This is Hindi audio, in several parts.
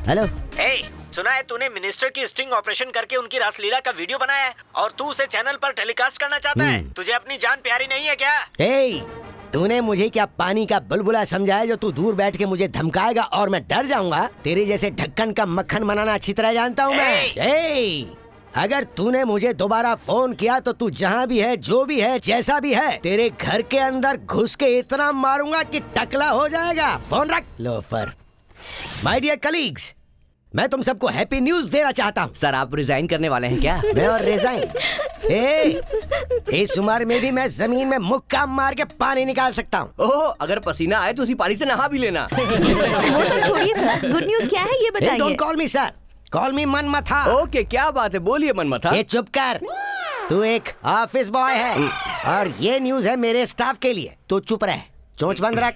हेलो। सुना है तूने मिनिस्टर की स्टिंग ऑपरेशन करके उनकी रासलीला का वीडियो बनाया है और तू उसे चैनल पर टेलीकास्ट करना चाहता है। तुझे अपनी जान प्यारी नहीं है क्या? तूने मुझे क्या पानी का बुलबुला समझा है जो तू दूर बैठ के मुझे धमकाएगा और मैं डर जाऊंगा? तेरे जैसे ढक्कन का मक्खन बनाना अच्छी तरह जानता हूँ मैं। अगर तूने मुझे दोबारा फोन किया तो तू जहाँ भी है, जो भी है, जैसा भी है, तेरे घर के अंदर घुस के इतना मारूंगा कि टकला हो जाएगा। फोन रख लोफर। माय डियर कलीग्स, मैं तुम सबको हैप्पी न्यूज देना चाहता हूँ। सर आप रिजाइन करने वाले हैं क्या? मैं और रिजाइन? इस उम्र में भी मैं जमीन में मुक्का मार के पानी निकाल सकता हूँ। ओह, अगर पसीना आए तो उसी पानी से नहा भी लेना। वो सब छोड़िए सर, गुड न्यूज क्या है ये बताइए। Don't call me sir, call me Manmatha. Okay, क्या बात है, बोलिए मनमथा। ये चुप कर, तू एक ऑफिस बॉय है और ये न्यूज है मेरे स्टाफ के लिए। तू चुप रह, चोंच बंद रख।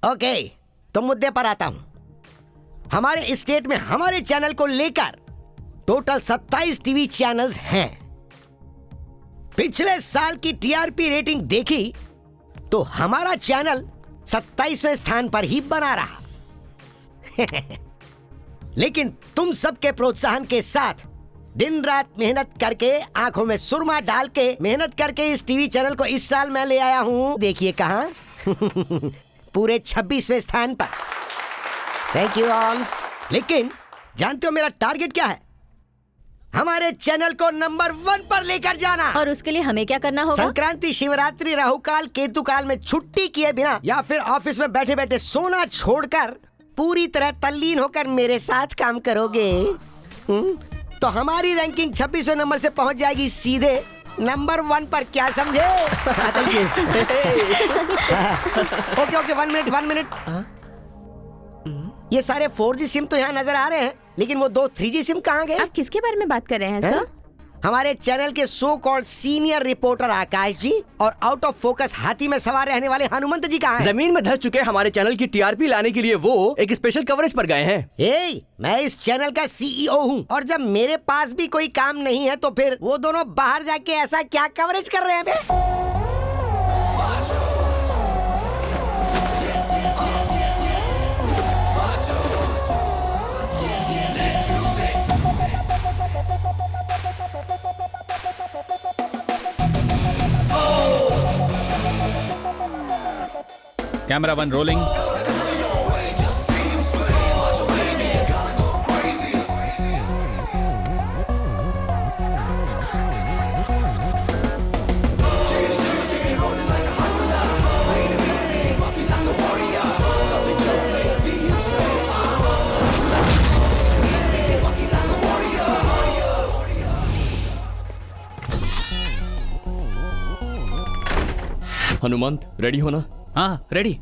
ओके, तो मुद्दे पर आता हूँ। हमारे स्टेट में हमारे चैनल को लेकर टोटल 27 टीवी चैनल्स हैं। पिछले साल की टीआरपी रेटिंग देखी तो हमारा चैनल 27वें स्थान पर ही बना रहा। लेकिन तुम सबके प्रोत्साहन के साथ दिन रात मेहनत करके, आंखों में सुरमा डाल के मेहनत करके इस टीवी चैनल को इस साल मैं ले आया हूं। देखिए कहां, पूरे 26वें स्थान पर। Thank you all. लेकिन जानते हो मेरा टारगेट क्या है? हमारे चैनल को नंबर 1 पर लेकर जाना। और उसके लिए हमें क्या करना होगा? संक्रांति, शिवरात्रि, राहुकाल, केतुकाल में छुट्टी किए बिना या फिर ऑफिस में बैठे बैठे सोना छोड़कर पूरी तरह तल्लीन होकर मेरे साथ काम करोगे तो हमारी रैंकिंग 26वें नंबर से पहुंच जाएगी सीधे नंबर 1 पर। क्या समझे? Okay, 1 minute. ये सारे 4G सिम तो यहाँ नजर आ रहे हैं, लेकिन वो 2 3G सिम कहाँ गए? आप किसके बारे में बात कर रहे हैं सर? हमारे चैनल के सो कॉल्ड सीनियर रिपोर्टर आकाश जी और आउट ऑफ फोकस हाथी में सवार रहने वाले हनुमंत जी कहाँ हैं? जमीन में धस चुके हमारे चैनल की टीआरपी लाने के लिए वो एक स्पेशल कवरेज पर गए हैं। मैं इस चैनल का CEO हूँ और जब मेरे पास भी कोई काम नहीं है तो फिर वो दोनों बाहर जाके ऐसा क्या कवरेज कर रहे हैं बे? Camera 1 rolling. हनुमंत, रेडी हो ना? हाँ, ready.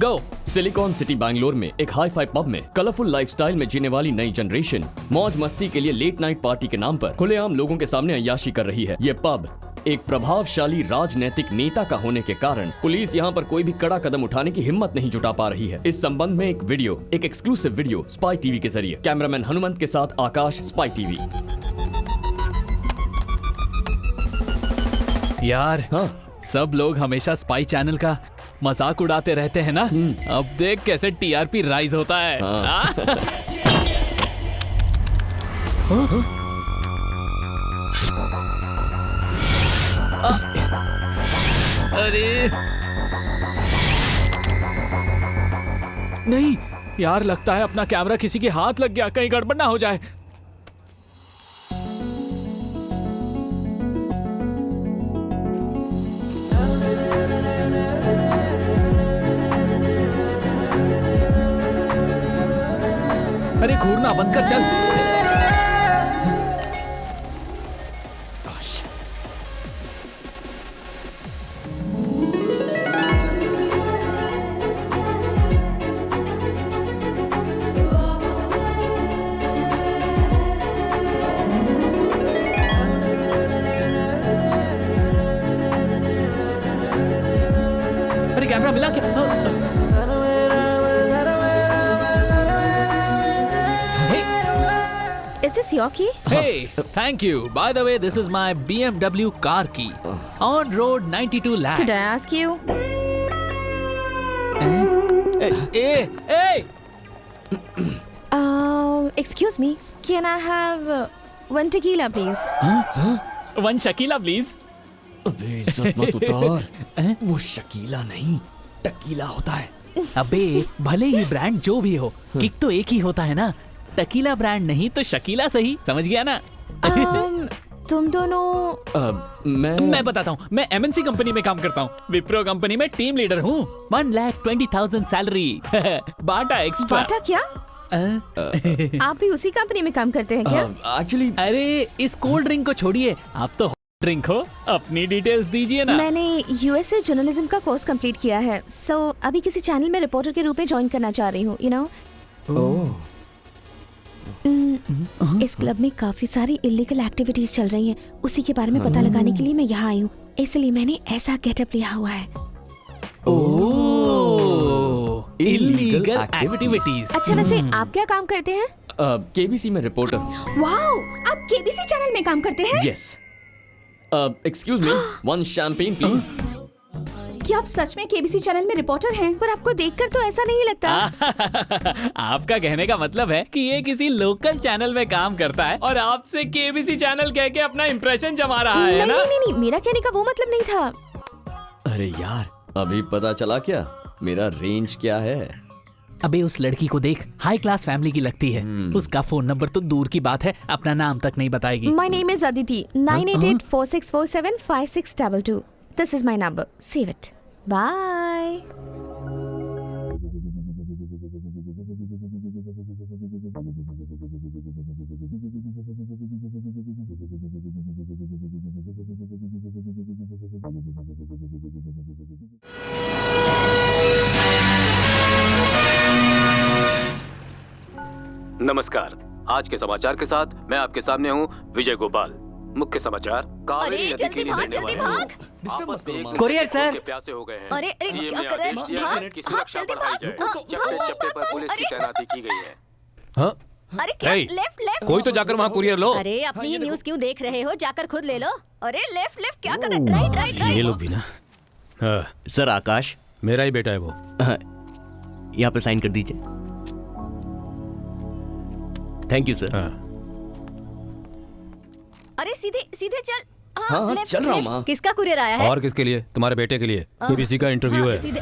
Go. Silicon city Bangalore में एक हाई फाई पब में कलरफुल लाइफस्टाइल में जीने वाली नई जनरेशन मौज मस्ती के लिए लेट नाइट पार्टी के नाम पर खुलेआम लोगों के सामने अय्याशी कर रही है। ये पब एक प्रभावशाली राजनैतिक नेता का होने के कारण पुलिस यहाँ पर कोई भी कड़ा कदम उठाने की हिम्मत नहीं जुटा पा रही है। इस संबंध में एक एक्सक्लूसिव वीडियो स्पाई टीवी के जरिए। कैमरामैन हनुमंत के साथ आकाश, स्पाई टीवी। यार हाँ, सब लोग हमेशा स्पाई चैनल का मजाक उड़ाते रहते हैं ना। अब देख कैसे टीआरपी राइज होता है। अरे नहीं यार, लगता है अपना कैमरा किसी के हाथ लग गया, कहीं गड़बड़ ना हो जाए। अरे घूरना बंद कर, चल। अरे कैमरा मिला क्या? this your key? Hey, thank you. By the way, this is my BMW car key. On road 92 lakhs. Did I ask you? Hey! Excuse me. Can I have one tequila, please? One Shakila, please. अबे इज्जत मत उतार। वो शकीला नहीं, टकीला होता है। अबे भले ही ब्रांड जो भी हो, किक तो एक ही होता है ना। टकीला ब्रांड नहीं तो शकीला सही, समझ गया ना? तुम दोनों मैं बताता हूँ। मैं एमएनसी कंपनी में काम करता हूँ। विप्रो कंपनी में टीम लीडर हूँ। 1,20,000 सैलरी। बाटा एक्स्ट्रा। बाटा क्या? आप भी उसी कंपनी में काम करते हैं क्या? एक्चुअली अरे इस कोल्ड ड्रिंक को छोड़िए, आप तो ड्रिंक हो। अपनी डिटेल्स दीजिए ना। मैंने यूएसए जर्नलिज्म का कोर्स कंप्लीट किया है, सो अभी किसी चैनल में रिपोर्टर के रूप में ज्वाइन करना चाह रही हूँ, यू नो। इस क्लब में काफी सारी इलीगल एक्टिविटीज चल रही हैं, उसी के बारे में पता लगाने के लिए मैं यहाँ आई हूँ, इसलिए मैंने ऐसा गेटअप लिया हुआ है। Illegal activities. अच्छा, वैसे आप क्या काम करते हैं? केबीसी में रिपोर्टर हूँ। वाओ, आप केबीसी चैनल में काम करते हैं? Yes. Excuse me, one champagne please. क्या आप सच में केबीसी चैनल में रिपोर्टर हैं? पर आपको देखकर तो ऐसा नहीं लगता। आपका कहने का मतलब है कि ये किसी लोकल चैनल में काम करता है और आपसे केबीसी चैनल कह के अपना इंप्रेशन जमा रहा है ना? नहीं, मेरा कहने का वो मतलब नहीं था। अरे यार, अभी पता चला क्या मेरा रेंज क्या है? अबे उस लड़की को देख, हाई क्लास फैमिली की लगती है। उसका फोन नंबर तो दूर की बात है, अपना नाम तक नहीं बताएगी। My name is Aditi. 9884647562. This is my number. Save it. Bye. नमस्कार। आज के समाचार के साथ मैं आपके सामने हूं विजय गोपाल। मुख्य समाचार, कावेरी नदी के लिए बहने वाले लोग आपस में एक कुरियर दूसरे सर। के प्यासे हो गए हैं। अरे, सीएम क्या ने कर रहे हैं? आदेश दिया है कि सुरक्षा बढ़ाई जाए। चप्पे चप्पे पर पुलिस की तैनाती की गई है। हाँ? अरे क्या? Hey, लेफ्ट कोई तो जाकर वहाँ कुरियर लो। अरे अपनी ही न्यूज़ क्यों देख रहे हो? जाकर खुद ले लो। अरे लेफ्ट क्या कर रहे? राइट ये लोग भी ना। हाँ, सर आकाश, मेरा ही बेटा है वो। हाँ, यहाँ पे साइन कर दीजिए। Thank you sir. हाँ। अरे सीधे चल। हाँ, लेफ्ट, चल रहा हूँ लेफ्ट। माँ। किसका कुरियर आया है? और किसके लिए? तुम्हारे बेटे के लिए। केबीसी का इंटरव्यू है। सीधे।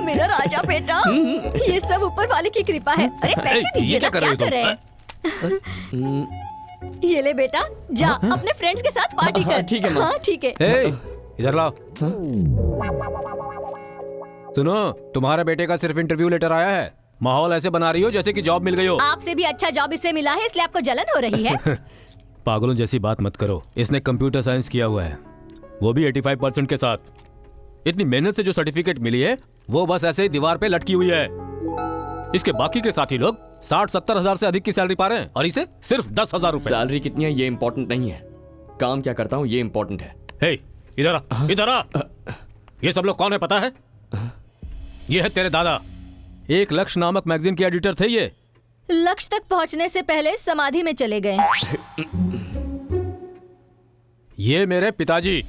मेरा राजा बेटा, ये सब ऊपर वाले की कृपा है। अरे पैसे दीजिए ना, क्या कर रहे हैं? ये ले बेटा, जा अपने फ्रेंड्स के साथ पार्टी कर। ठीक है माँ। हाँ ठीक है। ए, इधर लाओ। सुनो, तुम्हारे बेटे का सिर्फ इंटरव्यू लेटर आया है। माहौल ऐसे बना रही हो जैसे कि जॉब मिल गई हो। आपसे भी अच्छा जॉब इससे मिला है, इसलिए आपको जलन हो रही है। पागलों जैसी बात मत करो। इसने कंप्यूटर साइंस किया हुआ है, वो भी 85% के साथ। इतनी मेहनत से जो सर्टिफिकेट मिली है वो बस ऐसे ही दीवार पे लटकी हुई है। इसके बाकी के साथी लोग 60-70 हजार से अधिक की सैलरी पा रहे हैं और इसे सिर्फ 10,000 रुपए। सैलरी कितनी है ये इम्पोर्टेंट नहीं है, काम क्या करता हूँ ये इम्पोर्टेंट है। हे, इधर आ, इधर आ। ये सब लोग कौन है पता है? ये है तेरे दादा। एक लक्ष्य नामक मैगजीन के एडिटर थे ये। लक्ष्य तक पहुंचने से पहले समाधि में चले गए। ये मेरे पिताजी,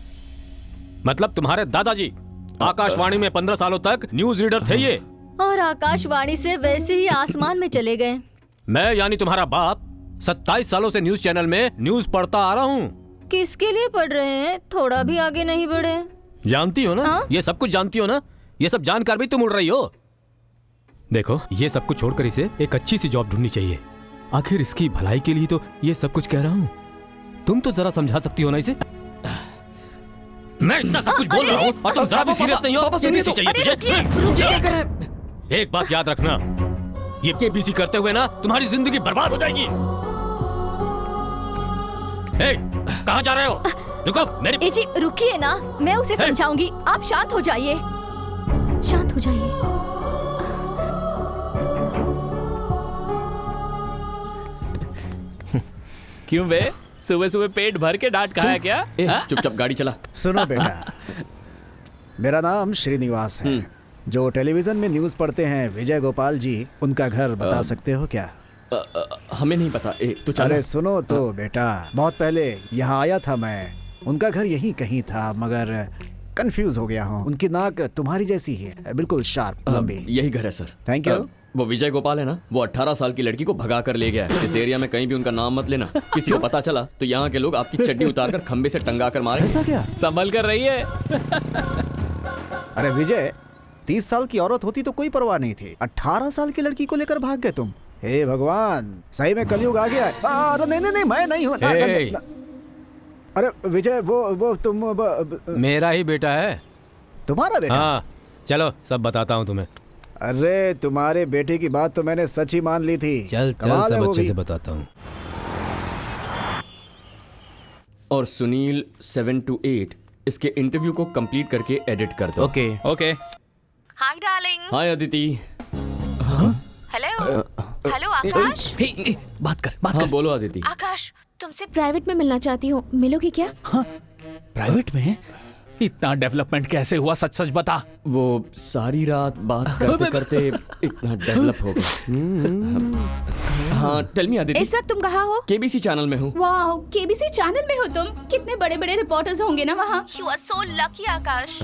मतलब तुम्हारे दादाजी। आकाशवाणी में 15 सालों तक न्यूज रीडर थे ये। और आकाशवाणी से वैसे ही आसमान में चले गए। मैं यानी तुम्हारा बाप 27 सालों से न्यूज चैनल में न्यूज पढ़ता आ रहा हूँ। किसके लिए पढ़ रहे हैं? थोड़ा भी आगे नहीं बढ़े। जानती हो ना? हाँ? ये सब कुछ जानती हो ना? ये सब जानकर भी तुम उड़ रही हो। देखो, ये सब कुछ छोड़कर इसे एक अच्छी सी जॉब ढूंढनी चाहिए। आखिर इसकी भलाई के लिए तो ये सब कुछ कह रहा हूँ। तुम तो जरा समझा सकती हो ना इसे। मैं इतना सब कुछ बोल रहा हूँ और तुम जरा भी सीरियस नहीं हो। केबीसी चाहिए तुझे। एक बात याद रखना, ये केबीसी करते हुए ना तुम्हारी जिंदगी बर्बाद हो जाएगी। कहाँ जा रहे हो? रुको, मेरी। ए जी रुकिए ना, मैं उसे समझाऊंगी। आप शांत हो जाइए, शांत हो जाइए। क्यों बे, सुबह सुबह पेट भर के डांट खाया क्या? चुपचाप गाड़ी चला। सुनो बेटा, मेरा नाम श्रीनिवास है। जो टेलीविजन में न्यूज पढ़ते हैं विजय गोपाल जी, उनका घर बता सकते हो क्या? हमें नहीं पता। तू चल। अरे सुनो तो बेटा, बहुत पहले यहाँ आया था मैं। उनका घर यहीं कहीं था, मगर कंफ्यूज हो गया हूँ। उनकी नाक तुम्हारी जैसी ही है, बिल्कुल शार्प लंबी। यही घर है सर। Thank you. वो विजय गोपाल है ना, वो 18 साल की लड़की को भगा कर ले गया है। इस एरिया में कहीं भी उनका नाम मत लेना। किसी को पता चला तो यहाँ के लोग आपकी चड्डी उतार कर खंबे से टंगा कर मारे। ऐसा क्या? संभल कर रही है। अरे विजय, 30 साल की औरत होती तो कोई परवाह नहीं थी, 18 साल की लड़की को लेकर भाग गए तुम। हे भगवान, सही में कलयुग आ गया है। नहीं, मैं नहीं हूँ। अरे विजय, वो तुम मेरा ही बेटा है। तुम्हारा बेटा? हाँ, चलो सब बताता हूँ तुम्हें। अरे तुम्हारे बेटे की बात तो मैंने सच ही मान ली थी। चल सब अच्छे से बताता हूँ। और सुनील 7 to 8 इसके इंटरव्यू को कंप्लीट करके एडिट कर दो। Okay okay. Hi darling. Hi Aditi. Hello hello Aakash. बात कर। हाँ बोलो अदिति। आकाश, तुमसे प्राइवेट में मिलना चाहती हूँ, मिलोगी क्या? प्राइवेट में? इतना डेवलपमेंट कैसे हुआ, सच सच बता। वो सारी रात बात करते करते इतना डेवलप हो गया। हाँ टेल मी अदिति। इस वक्त तुम कहाँ हो? केबीसी चैनल में हूँ। वाह, केबीसी चैनल में हो तुम? कितने बड़े बड़े रिपोर्टर्स होंगे ना वहाँ। You are so lucky Akash.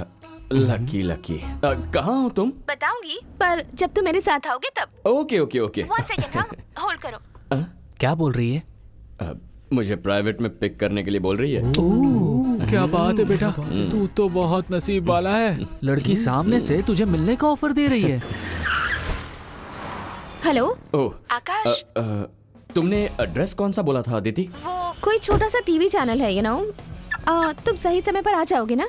Lucky. कहाँ हो तुम? बताऊंगी, पर जब तुम मेरे साथ आओगे तब। ओके। 1 सेकंड, हाँ होल्ड करो। क्या बोल रही है? मुझे प्राइवेट में पिक करने के लिए बोल रही है। क्या बात है बेटा, तू तो बहुत नसीब वाला है। लड़की सामने से तुझे मिलने का ऑफर दे रही है। हेलो आकाश। तुमने एड्रेस कौन सा बोला था अदिति? वो कोई छोटा सा टीवी चैनल है, तुम सही समय पर आ जाओगे ना?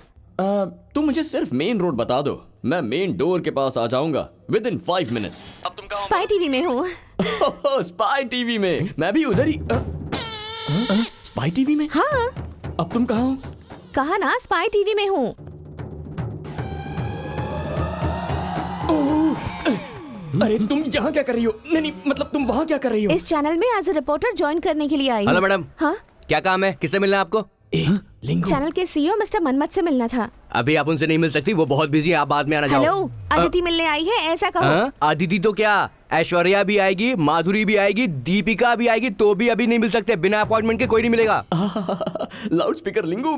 तुम मुझे सिर्फ मेन रोड बता दो, मैं मेन डोर के पास आ जाऊंगा विदिन 5 मिनट्स। अब तुम कहाँ? स्पाई टीवी में हूँ। स्पाई टीवी में? मैं भी उधर ही। स्पाई टीवी में? हाँ। अब तुम कहाँ हो? कहा ना, स्पाई टीवी में हूँ। अरे तुम यहाँ क्या कर रही हो? नहीं मतलब तुम वहाँ क्या कर रही हो? इस चैनल में एज ए रिपोर्टर ज्वाइन करने के लिए आई हूँ। Hello madam. हाँ, क्या काम है? किससे मिलना है आपको? चैनल के सीईओ मिस्टर मनमत से मिलना था। अभी आप उनसे नहीं मिल सकती, वो बहुत बिजी है, आप बाद में आना। जाओ। हेलो, अदिति मिलने आई है, ऐसा कहो। अदिति तो क्या, ऐश्वर्या भी आएगी, माधुरी भी आएगी, दीपिका भी आएगी, तो भी अभी नहीं मिल सकते। बिना अपॉइंटमेंट के कोई नहीं मिलेगा। लाउड स्पीकर लिंगू,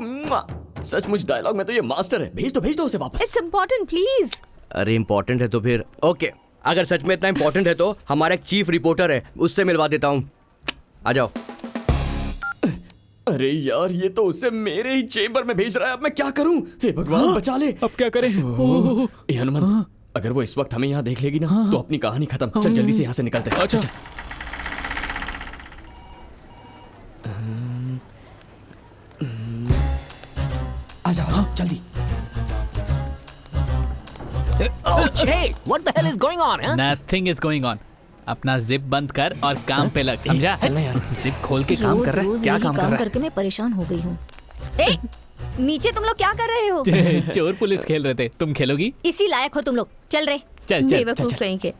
सचमुच डायलॉग में तो ये मास्टर है। भेज दो उसे वापस। It's important please. अरे इम्पोर्टेंट है तो फिर ओके, अगर सच में इतना इम्पोर्टेंट है तो हमारा एक चीफ रिपोर्टर है, उससे मिलवा देता हूँ। आ जाओ। अरे यार, ये तो उसे मेरे ही चेंबर में भेज रहा है। अब मैं क्या करूं? हे भगवान, बचा ले। अब क्या करें? हनुमान, अगर वो इस वक्त हमें यहाँ देख लेगी ना तो अपनी कहानी खत्म। चल जल्दी से यहाँ से निकलते हैं। अच्छा। आ जाओ जल्दी। What the hell is going on? Nothing is going on. अपना जिप बंद कर और काम पे लग, समझा? चलना यार। जिप खोल के काम कर रहा है। क्या काम कर रहा है? करके मैं परेशान हो गई हूँ। नीचे तुम लोग क्या कर रहे हो? चोर पुलिस खेल रहे थे, तुम खेलोगी? इसी लायक हो तुम लोग। चल रहे। चल। बेवकूफ कहीं के।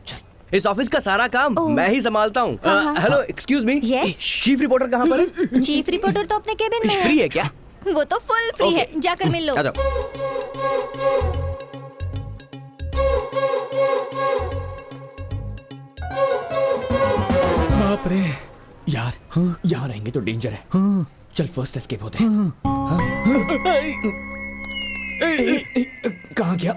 इस ऑफिस का सारा काम मैं ही संभालता हूँ। Hello excuse me. Yes? Chief reporter कहाँ पर है? चीफ रिपोर्टर तो अपने केबिन में फ्री है। है क्या? वो तो फुल फ्री है, जाकर मिल लो। आ जाओ। बाप रे यार, यहाँ रहेंगे तो डेंजर है। चल फर्स्ट एस्केप होते हैं। कहाँ गया?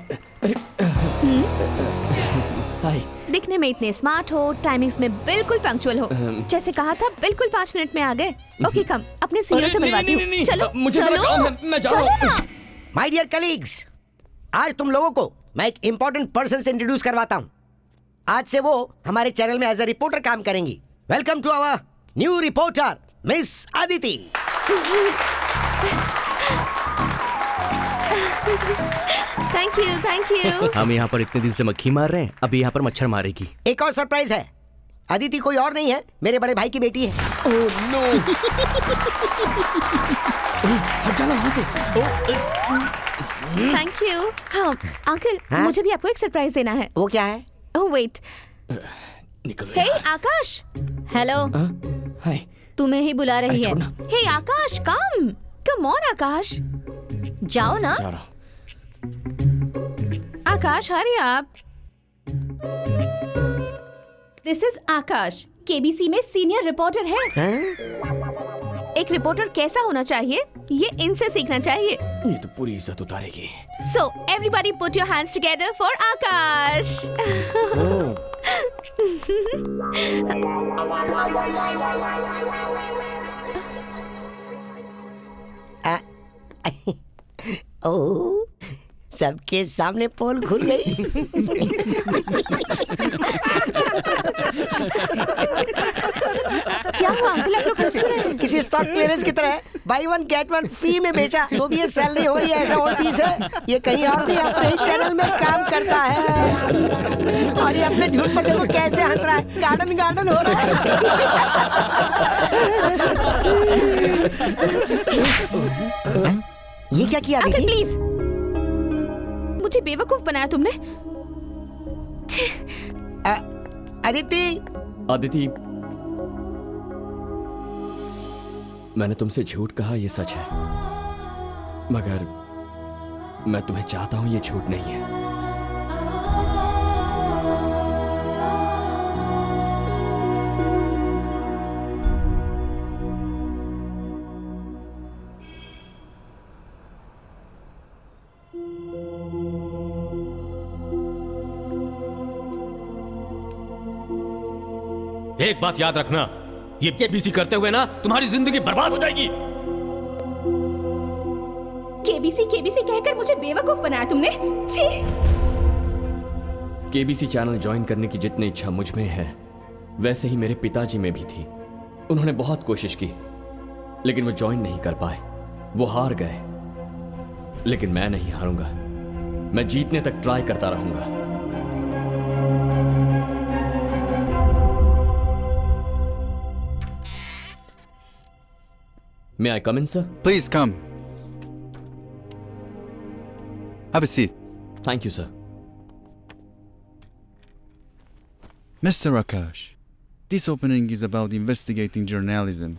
हाय। दिखने में इतने स्मार्ट हो, टाइमिंग्स में बिल्कुल पंक्चुअल हो। जैसे कहा था, बिल्कुल 5 मिनट में आ गए। ओके कम, अपने सीईओ से मिलवाती हूँ। चलो मुझे चलो, काम है, मैं जा रहा हूँ। माय डियर कलीग्स, आज तुम लोगों को मैं एक इंपॉर्टेंट पर्सन से इंट्रोड्यूस करवाता हूँ। आज से वो हमारे चैनल में एज ए रिपोर्टर काम करेंगी। Welcome to our new reporter miss Aditi. Thank you. हम यहाँ पर इतने दिन से मक्खी मार रहे हैं, अभी यहाँ पर मच्छर मारेगी। एक और सरप्राइज है, अदिति कोई और नहीं है, मेरे बड़े भाई की बेटी है। Oh no. हट जाना वहाँ से। Thank you. हाँ अंकल, मुझे भी आपको एक सरप्राइज देना है। वो क्या है? Oh wait. निकलो। हे आकाश। हेलो। हाय। तुम्हें ही बुला रही है। छोड़ना। हे आकाश, कम ऑन आकाश, जाओ ना। जा रहा। आकाश हरी आप। दिस इज आकाश, केबीसी में सीनियर रिपोर्टर है। एक रिपोर्टर कैसा होना चाहिए ये इनसे सीखना चाहिए। ये तो पूरी इज्जत उतारेगी। So everybody put your hands together for Akash. ओह, सबके सामने पोल खुल गई। क्या हुआ अंकल, आप लोग हंस क्यों रहे हैं? किसी स्टॉक क्लियरेंस की तरह by one get one free में बेचा तो भी ये सेल नहीं हो, ये ऐसा ओल्ड पीस है। ये कहीं और नहीं, अपने ही चैनल में काम करता है। और ये अपने झूठ पर देखो कैसे हंस रहा है, गार्डन गार्डन हो रहा है। ये क्या किया अंकल दीदी? प्लीज, मुझे बेवकूफ बनाया तुमने। अदिति, अदिति, मैंने तुमसे झूठ कहा, ये सच है, मगर मैं तुम्हें चाहता हूं ये झूठ नहीं है। एक बात याद रखना, ये केबीसी करते हुए ना तुम्हारी जिंदगी बर्बाद हो जाएगी। केबीसी केबीसी कहकर मुझे बेवकूफ बनाया तुमने। छी! केबीसी चैनल ज्वाइन करने की जितनी इच्छा मुझ में है वैसे ही मेरे पिताजी में भी थी। उन्होंने बहुत कोशिश की लेकिन वो ज्वाइन नहीं कर पाए, वो हार गए। लेकिन मैं नहीं हारूंगा, मैं जीतने तक ट्राई करता रहूंगा। May I come in, sir? Please come. Have a seat. Thank you, sir. Mr. Akash, this opening is about investigating journalism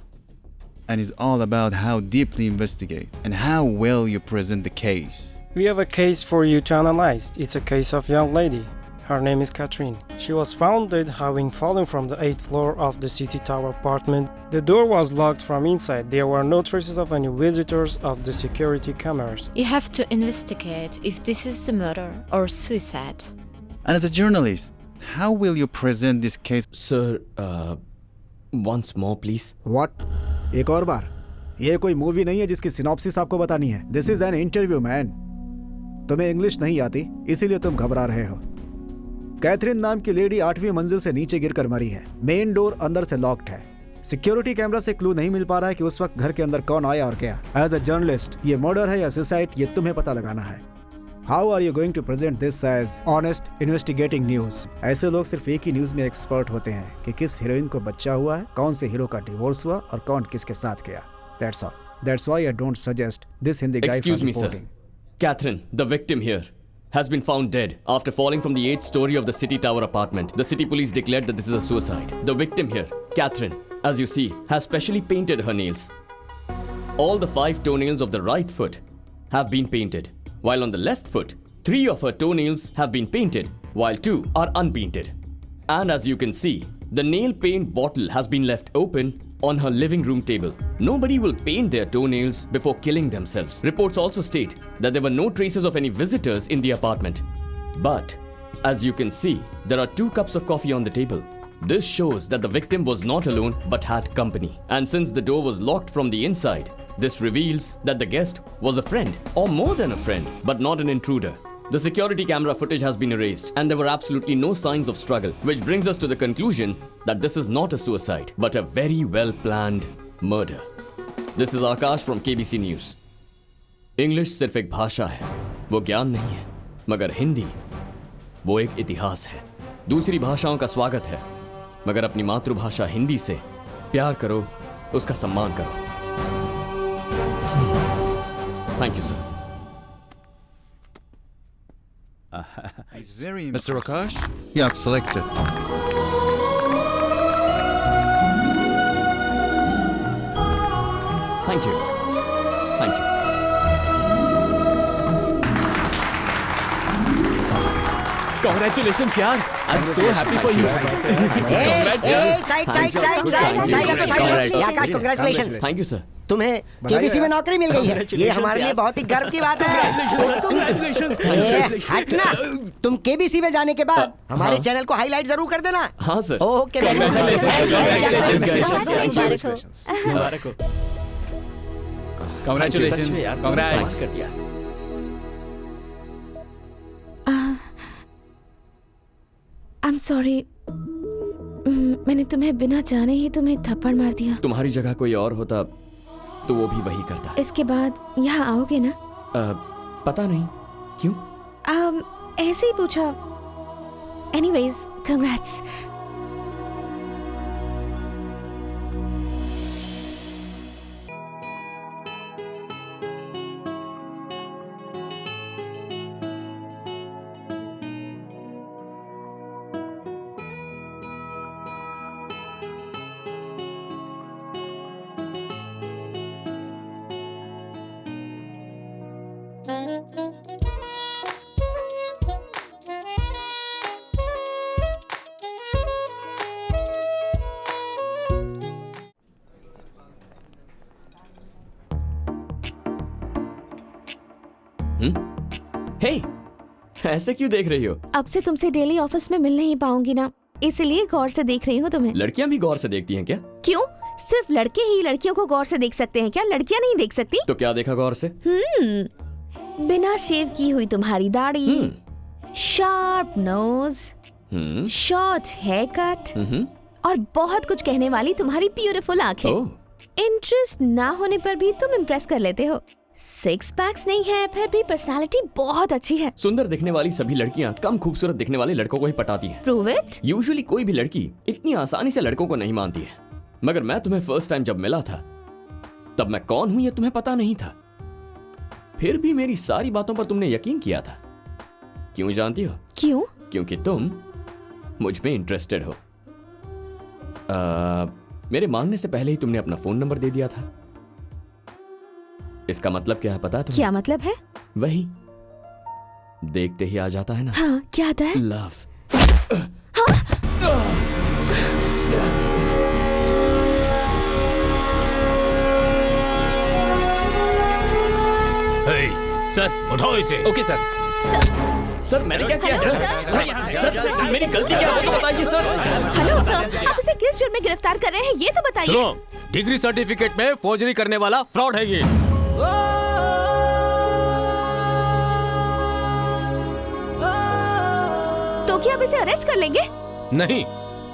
and is all about how deeply investigate and how well you present the case. We have a case for you to analyze. It's a case of young lady. Her name is Catherine. She was found dead having fallen from the 8th floor of the City Tower apartment. The door was locked from inside. There were no traces of any visitors of the security cameras. You have to investigate if this is a murder or suicide. And as a journalist, how will you present this case? Sir, once more please. What? एक और बार? ये कोई मूवी नहीं है जिसकी सिनॉप्सिस आपको बतानी है। This is an interview, man. तुम्हें इंग्लिश नहीं आती, इसीलिए तुम घबरा रहे हो। कैथरीन नाम की लेडी 8वीं मंजिल से नीचे गिरकर मरी है। मेन डोर अंदर से लॉक्ड है। सिक्योरिटी कैमरा से क्लू नहीं मिल पा रहा है कि उस वक्त घर के अंदर कौन आया और क्या। एज अ जर्नलिस्ट, ये मर्डर है या सुसाइड, ये तुम्हें पता लगाना है। How are you going to present this as honest investigating news? ऐसे लोग सिर्फ एक ही न्यूज में एक्सपर्ट होते हैं कि किस हीरोइन को बच्चा हुआ है, कौन से हीरो का डिवोर्स हुआ और कौन किसके साथ गया। That's all. That's why I don't suggest this Hindi guy Excuse from me, sir. reporting. Catherine, the victim here, has been found dead after falling from the 8th story of the City Tower apartment. The city police declared that this is a suicide. The victim here, Catherine, as you see, has specially painted her nails. All the 5 toenails of the right foot have been painted, while on the left foot, 3 of her toenails have been painted, while 2 are unpainted. And as you can see, the nail paint bottle has been left open on her living room table. Nobody will paint their toenails before killing themselves. Reports also state that there were no traces of any visitors in the apartment. But, as you can see, there are 2 cups of coffee on the table. This shows that the victim was not alone but had company. And since the door was locked from the inside, this reveals that the guest was a friend, or more than a friend, but not an intruder. The security camera footage has been erased and there were absolutely no signs of struggle, which brings us to the conclusion that this is not a suicide, but a very well-planned murder. This is Akash from KBC News. English सिर्फ एक भाषा है, वो ज्ञान नहीं है, मगर हिंदी वो एक इतिहास है। दूसरी भाषाओं का स्वागत है, मगर अपनी मातृभाषा हिंदी से प्यार करो, उसका सम्मान करो। Thank you, sir. Mr. Akash, you have selected. Thank you. Thank you. Congratulations यार, I'm so happy for you. Congratulations. Thank you sir. तुम्हें केबीसी में नौकरी मिल गई है, ये हमारे लिए बहुत ही गर्व की बात है। हटना, तुम केबीसी में जाने के बाद हमारे चैनल को हाईलाइट जरूर कर देना। हाँ sir. Okay, Congratulations. Congrats. I'm sorry. मैंने तुम्हें बिना जाने ही तुम्हें थप्पड़ मार दिया। तुम्हारी जगह कोई और होता तो वो भी वही करता। इसके बाद यहाँ आओगे ना? पता नहीं क्यों। ऐसे ही पूछा। Anyways, congrats. हे, ऐसे क्यों देख रही हो? अब से तुमसे डेली ऑफिस में मिल नहीं पाऊंगी ना, इसलिए गौर से देख रही हूँ तुम्हें। लड़कियां भी गौर से देखती हैं क्या? क्यों? सिर्फ लड़के ही लड़कियों को गौर से देख सकते हैं क्या? लड़कियां नहीं देख सकती? तो क्या देखा गौर से? बिना शेव की हुई तुम्हारी दाढ़ी, sharp nose, short hair cut और बहुत कुछ कहने वाली तुम्हारी ब्यूटीफुल आंखें। इंटरेस्ट ना होने पर भी तुम इम्प्रेस कर लेते हो। 6 पैक्स नहीं है, फिर भी पर्सनालिटी बहुत अच्छी है। सुंदर दिखने वाली सभी लड़कियां कम खूबसूरत दिखने वाले लड़कों को ही पटाती हैं। Prove it? यूजुअली कोई भी लड़की इतनी आसानी से लड़कों को नहीं मानती है, मगर मैं तुम्हें फर्स्ट टाइम जब मिला था तब मैं कौन हूं ये तुम्हें पता नहीं था। फिर भी मेरी सारी बातों पर तुमने यकीन किया था। क्यों जानती हो? क्यों? क्योंकि तुम मुझ में इंटरेस्टेड हो। मेरे मांगने से पहले ही तुमने अपना फोन नंबर दे दिया था। इसका मतलब क्या है पता है तुम्हें? क्या मतलब है? वही देखते ही आ जाता है ना। हाँ, क्या आता है? लव। सर उठाओ इसे। Okay sir. सर मैंने क्या किया सर? सर मेरी गलती क्या है तो बताइए सर। हेलो सर, आप इसे किस जुर्म में गिरफ्तार कर रहे हैं ये तो बताइए। सुनो, डिग्री सर्टिफिकेट में फोर्जरी करने वाला फ्रॉड है ये। तो क्या आप इसे अरेस्ट कर लेंगे? नहीं,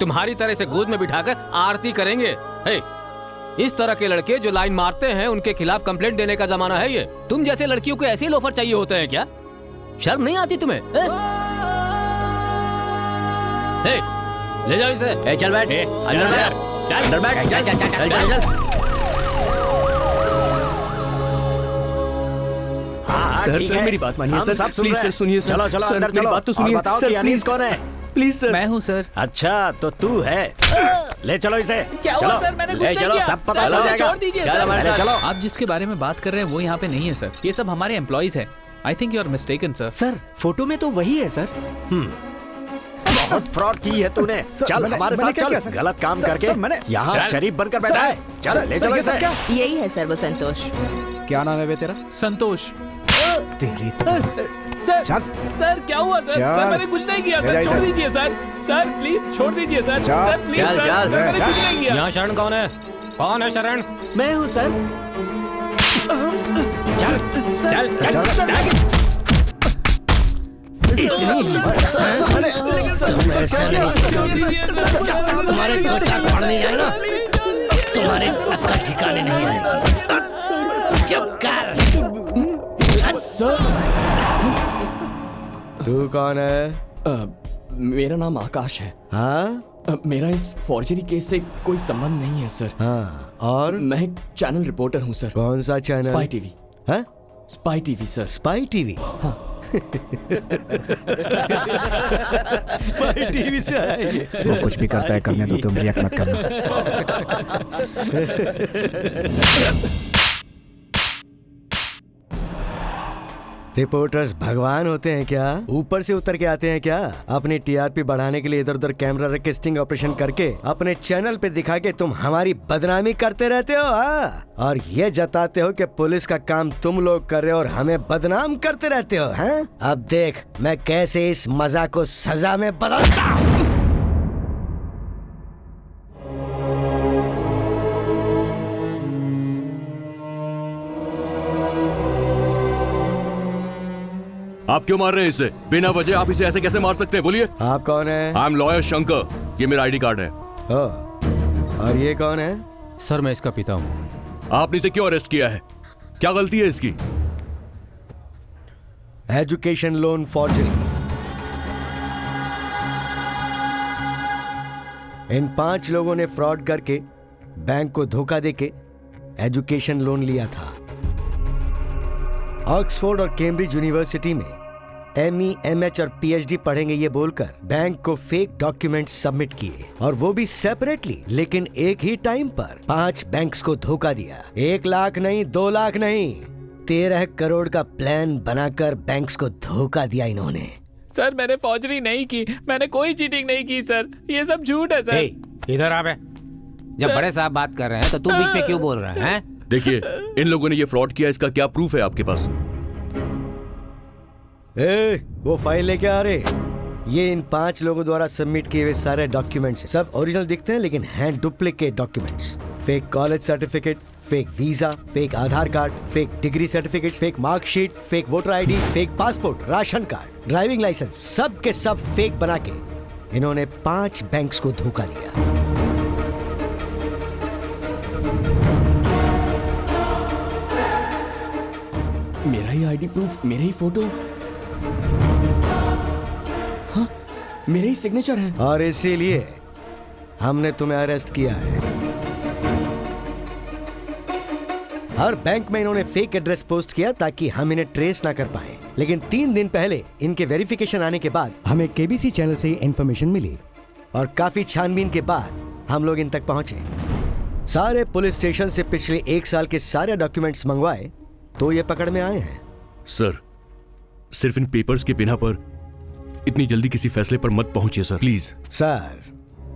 तुम्हारी तरह से गोद में बिठाकर आरती करेंगे। हे, इस तरह के लड़के जो लाइन मारते हैं उनके खिलाफ कंप्लेंट देने का जमाना है ये। तुम जैसे लड़कियों को ऐसे ही लोफर चाहिए होते हैं क्या? शर्म नहीं आती तुम्हें? हे, ले जाओ इसे। चल बैठ, अंदर बैठ, चल अंदर बैठ, चल चल चल चल चल। सर सर मेरी बात मानिए सर, प्लीज सर सुनिए सर। चलो चलो सर, अंदर मेरी चलो। बात तो सुनिए बताओ सर, कि प्लीज। अनीस कौन है? Please sir. मैं हूँ सर। अच्छा तो तू है, ले चलो इसे। क्या हुआ सर? मैंने कुछ नहीं किया। सब पता चल जाएगा। छोड़ दीजिए चलो हमारे साथ। चलो। आप जिसके बारे में बात कर रहे हैं वो यहाँ पे नहीं है सर। ये सब हमारे एम्प्लॉइज हैं। I think you are mistaken sir. Sir photo में तो वही है सर। बहुत फ्रॉड की है तूने। चल हमारे साथ चल। गलत काम करके यहाँ शरीफ बनकर बैठा है। चल ले चलो इसे। यही है सर वो संतोष। क्या नाम है बे तेरा? संतोष। तेरी सर सर क्या हुआ सर? सर मैंने कुछ नहीं किया सर, छोड़ दीजिए सर। सर प्लीज छोड़ दीजिए सर। सर प्लीज सर, मैंने कुछ नहीं किया। यहाँ शरण कौन है? कौन है शरण? मैं हूँ सर। चल चल चल तुम्हारे दो चाक पड़ने जाए ना, तुम्हारे अक्का ठिकाने नहीं आएगा। चुप कर। तू कौन है? मेरा नाम आकाश है। हाँ? मेरा इस फॉर्जरी केस से कोई संबंध नहीं है सर। हाँ, और? मैं एक चैनल रिपोर्टर हूँ सर। कौन सा चैनल? Spy TV. हाँ? Spy TV sir. Spy TV? हाँ। स्पाई टीवी से आया ये। वो कुछ भी करता है करने दो, तुम रिएक्ट मत करना। रिपोर्टर्स भगवान होते हैं क्या? ऊपर से उतर के आते हैं क्या? अपनी टीआरपी बढ़ाने के लिए इधर उधर कैमरा रख के स्टिंग ऑपरेशन करके अपने चैनल पे दिखा के तुम हमारी बदनामी करते रहते हो, हाँ? और ये जताते हो कि पुलिस का काम तुम लोग कर रहे हो और हमें बदनाम करते रहते हो, हाँ? अब देख मैं कैसे इस मजा को सजा में बदलता हूँ। आप क्यों मार रहे हैं इसे? बिना वजह आप इसे ऐसे कैसे मार सकते हैं? बोलिए। आप कौन है? आई एम लॉयर शंकर, ये मेरा आईडी कार्ड है। और ये कौन है? सर मैं इसका पिता हूँ। आपने इसे क्यों अरेस्ट किया है? क्या गलती है इसकी? Education loan forgery. इन 5 लोगों ने फ्रॉड करके बैंक को धोखा देके एजुकेशन लोन लिया था। ऑक्सफोर्ड और कैम्ब्रिज यूनिवर्सिटी में ME, MH और PhD पढ़ेंगे ये बोलकर बैंक को फेक डॉक्यूमेंट्स सबमिट किए, और वो भी सेपरेटली, लेकिन एक ही टाइम पर 5 बैंक्स को धोखा दिया। 1 लाख नहीं, 2 लाख नहीं, 13 करोड़ का प्लान बनाकर बैंक्स को धोखा दिया इन्होंने। सर मैंने फौजरी नहीं की, मैंने कोई चीटिंग नहीं की सर, ये सब झूठ है सर। इधर आ बे। जब बड़े साहब बात कर रहे हैं तो तू बीच में क्यों बोल रहा है? देखिए, इन लोगों ने ये फ्रॉड किया, इसका क्या प्रूफ है आपके पास? वो फाइल लेके आ रहे। ये इन 5 लोगों द्वारा सबमिट किए हुए सारे डॉक्यूमेंट्स सब ओरिजिनल दिखते हैं, लेकिन हैं duplicate documents. Fake college certificate, fake visa, fake Aadhaar card, fake degree certificate, fake marksheet, fake voter ID, fake passport, ration card, driving licence, सब के सब फेक बना के इन्होंने 5 बैंक्स को धोखा दिया। मेरा ही आईडी प्रूफ, मेरे ही फोटो, हाँ मेरे ही सिग्नेचर है, और इसीलिए हमने तुम्हें अरेस्ट किया है। हर बैंक में इन्होंने फेक एड्रेस पोस्ट किया ताकि हम इन्हें ट्रेस ना कर पाए, लेकिन 3 दिन पहले इनके वेरिफिकेशन आने के बाद हमें केबीसी चैनल से इन्फॉर्मेशन मिली, और काफी छानबीन के बाद हम लोग इन तक पहुंचे। सारे पुलिस स्टेशन से पिछले 1 साल के सारे डॉक्यूमेंट्स मंगवाए तो ये पकड़ में आए हैं। सर, सिर्फ इन पेपर्स के बिना पर इतनी जल्दी किसी फैसले पर मत पहुंचिए सर, प्लीज। सर,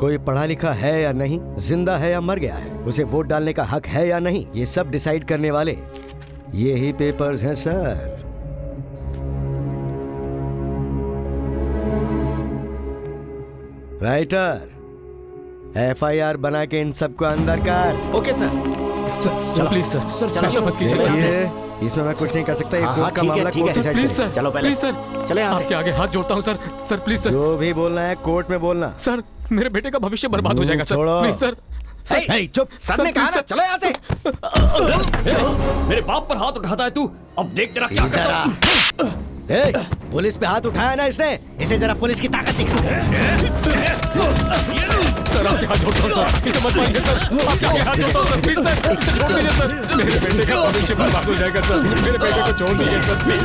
कोई पढ़ा लिखा है या नहीं, जिंदा है या मर गया है, उसे वोट डालने का हक है या नहीं, ये सब डिसाइड करने वाले ये ही पेपर्स हैं सर। राइटर, FIR बना के इन सबको अंदर कर। Okay sir. Sir please sir, sir मत कीजिए। इसमें मैं कुछ नहीं कर सकता, ये कोर्ट का मामला कोर्ट डिसाइड प्लीज सर, चलो पहले प्लीज सर, चले यहाँ से। आपके आगे हाथ जोड़ता हूँ सर, सर प्लीज सर। जो भी बोलना है कोर्ट में बोलना। सर मेरे बेटे का भविष्य बर्बाद हो जाएगा सर, प्लीज सर। चुप। सर ने कहा ना, चलो यहाँ से। मेरे बाप पर हाथ उठाता है तू, अब देख तेरा क्या करता हूं। पुलिस पे हाथ उठाया ना इसने, इसे जरा पुलिस की ताकत दिखा। सर आपके हाथ जोड़ता हूं सर, इसे मत मारिए सर, आपके आगे हाथ जोड़ता हूं सर, प्लीज सर, छोड़ दीजिए सर, मेरे बेटे का भविष्य बर्बाद हो जाएगा सर, मेरे बेटे को छोड़ दीजिए सर प्लीज।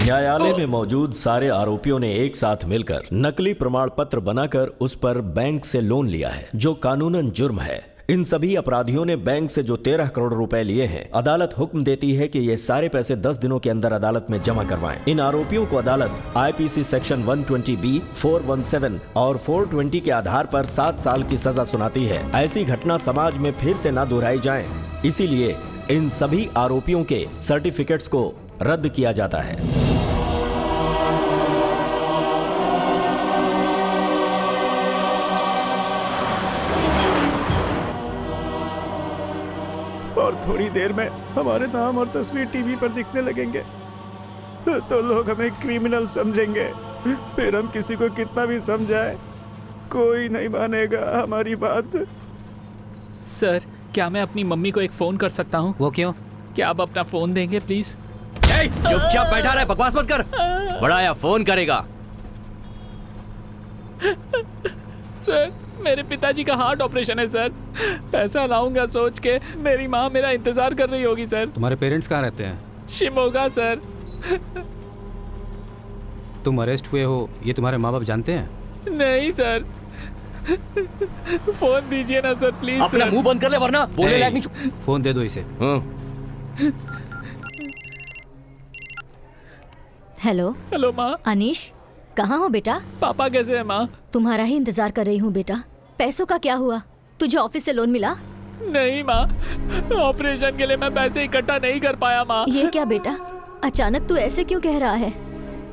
न्यायालय में मौजूद सारे आरोपियों ने एक साथ मिलकर नकली प्रमाण पत्र बनाकर उस पर बैंक से लोन लिया है, जो कानूनन जुर्म है। इन सभी अपराधियों ने बैंक से जो 13 करोड़ रुपए लिए हैं, अदालत हुक्म देती है कि ये सारे पैसे 10 दिनों के अंदर अदालत में जमा करवाएं। इन आरोपियों को अदालत IPC सेक्शन 120B, 417 और 420 के आधार पर 7 साल की सजा सुनाती है। ऐसी घटना समाज में फिर से न दोहराई जाए, इसीलिए इन सभी आरोपियों के सर्टिफिकेट्स को रद्द किया जाता है। और थोड़ी देर में हमारे नाम और तस्वीर टीवी पर दिखने लगेंगे तो लोग हमें क्रिमिनल समझेंगे। फिर हम किसी को कितना भी समझाए, कोई नहीं मानेगा हमारी बात। सर, क्या मैं अपनी मम्मी को एक फोन कर सकता हूँ? वो क्यों? क्या आप अपना फोन देंगे प्लीज? चुपचाप बैठा रहे, बकवास मत कर। बड़ाया फोन करेगा। सर, मेरे पिताजी का हार्ट ऑपरेशन है सर, पैसा लाऊंगा सोच के मेरी माँ मेरा इंतजार कर रही होगी सर। तुम्हारे पेरेंट्स कहाँ रहते हैं? शिमोगा सर। तुम अरेस्ट हुए हो ये तुम्हारे माँ बाप जानते हैं? नहीं सर। फोन दीजिए ना सर प्लीज। अपना मुंह बंद कर ले वरना बोलने लायक नहीं। फोन दे दो इसे। हेलो। हेलो माँ। अनीश, कहाँ हो बेटा? पापा कैसे है माँ? तुम्हारा ही इंतजार कर रही हूँ बेटा। पैसों का क्या हुआ? तुझे ऑफिस से लोन मिला? नहीं माँ, ऑपरेशन के लिए मैं पैसे इकट्ठा नहीं कर पाया माँ। ये क्या बेटा, अचानक तू ऐसे क्यों कह रहा है?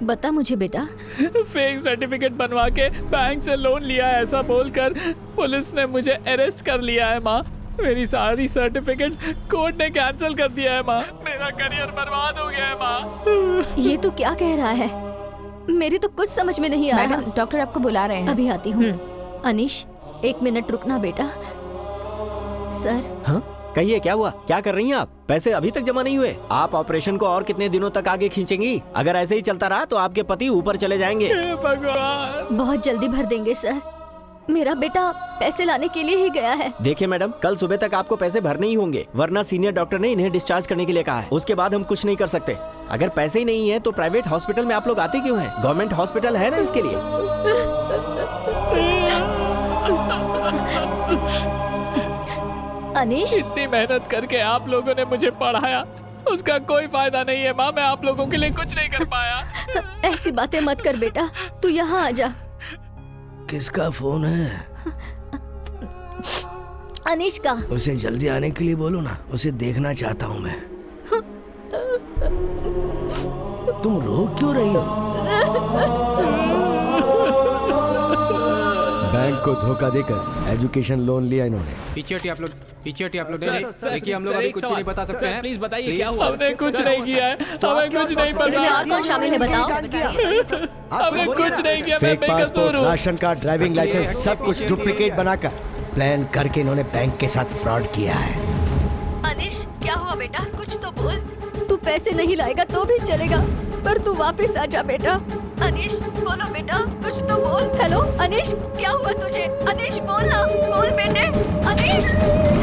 बता मुझे बेटा। फेक सर्टिफिकेट बनवा के बैंक से लोन लिया है ऐसा बोलकर पुलिस ने मुझे अरेस्ट कर लिया है माँ। मेरी सारी सर्टिफिकेट्स कोर्ट ने कैंसिल कर दिया है माँ। मेरा करियर बर्बाद हो गया है माँ। ये तू क्या कह रहा है? मेरी तो कुछ समझ में नहीं आ रहा। मैडम, डॉक्टर आपको बुला रहे हैं। अभी आती हूँ। अनीश, 1 मिनट रुकना बेटा। सर। हाँ? कहिए क्या हुआ? क्या कर रही हैं आप? पैसे अभी तक जमा नहीं हुए? आप ऑपरेशन को और कितने दिनों तक आगे खींचेंगी? अगर ऐसे ही चलता रहा तो आपके पति ऊपर चले जाएंगे। भगवान। बहुत जल्दी भर देंगे सर। मेरा बेटा पैसे लाने के लिए ही गया है। देखिए मैडम, कल सुबह तक आपको पैसे भरने ही होंगे, वरना सीनियर डॉक्टर ने इन्हें डिस्चार्ज करने के लिए कहा है। उसके बाद हम कुछ नहीं कर सकते। अगर पैसे ही नहीं है तो प्राइवेट हॉस्पिटल में आप लोग आते क्यों हैं? गवर्नमेंट हॉस्पिटल है ना इसके लिए। अनीश, इतनी मेहनत करके आप लोगों ने मुझे पढ़ाया, उसका कोई फायदा नहीं है माँ। मैं आप लोगों के लिए कुछ नहीं कर पाया। ऐसी बातें मत कर बेटा, तू यहाँ आ जा। किसका फोन है? अनीश का। उसे जल्दी आने के लिए बोलो ना, उसे देखना चाहता हूँ मैं। तुम रो क्यों रही हो? बैंक को धोखा देकर एजुकेशन लोन लिया इन्होंने। पीछे आप लोग देखिए, हम लोग अभी कुछ भी नहीं बता सकते हैं। प्लीज बताइए क्या हुआ? हमने कुछ नहीं किया है, हमें कुछ नहीं पता। इसमें और कौन शामिल है बताओ? हमने कुछ नहीं किया, मैं फेक बेकसूर पासपोर्ट, हूँ। राशन कार्ड, ड्राइविंग लाइसेंस सब कुछ डुप्लीकेट बनाकर प्लान करके इन्होंने बैंक के साथ फ्रॉड किया है। अनीश, क्या हुआ बेटा? कुछ तो बोल। तू पैसे नहीं लाएगा तो भी चलेगा, पर तू वापस आ जा बेटा। अनीश, बोलो बेटा, कुछ तो बोल। हेलो अनीश, क्या हुआ तुझे? अनीश बोल ना, बोल बेटे। अनीश,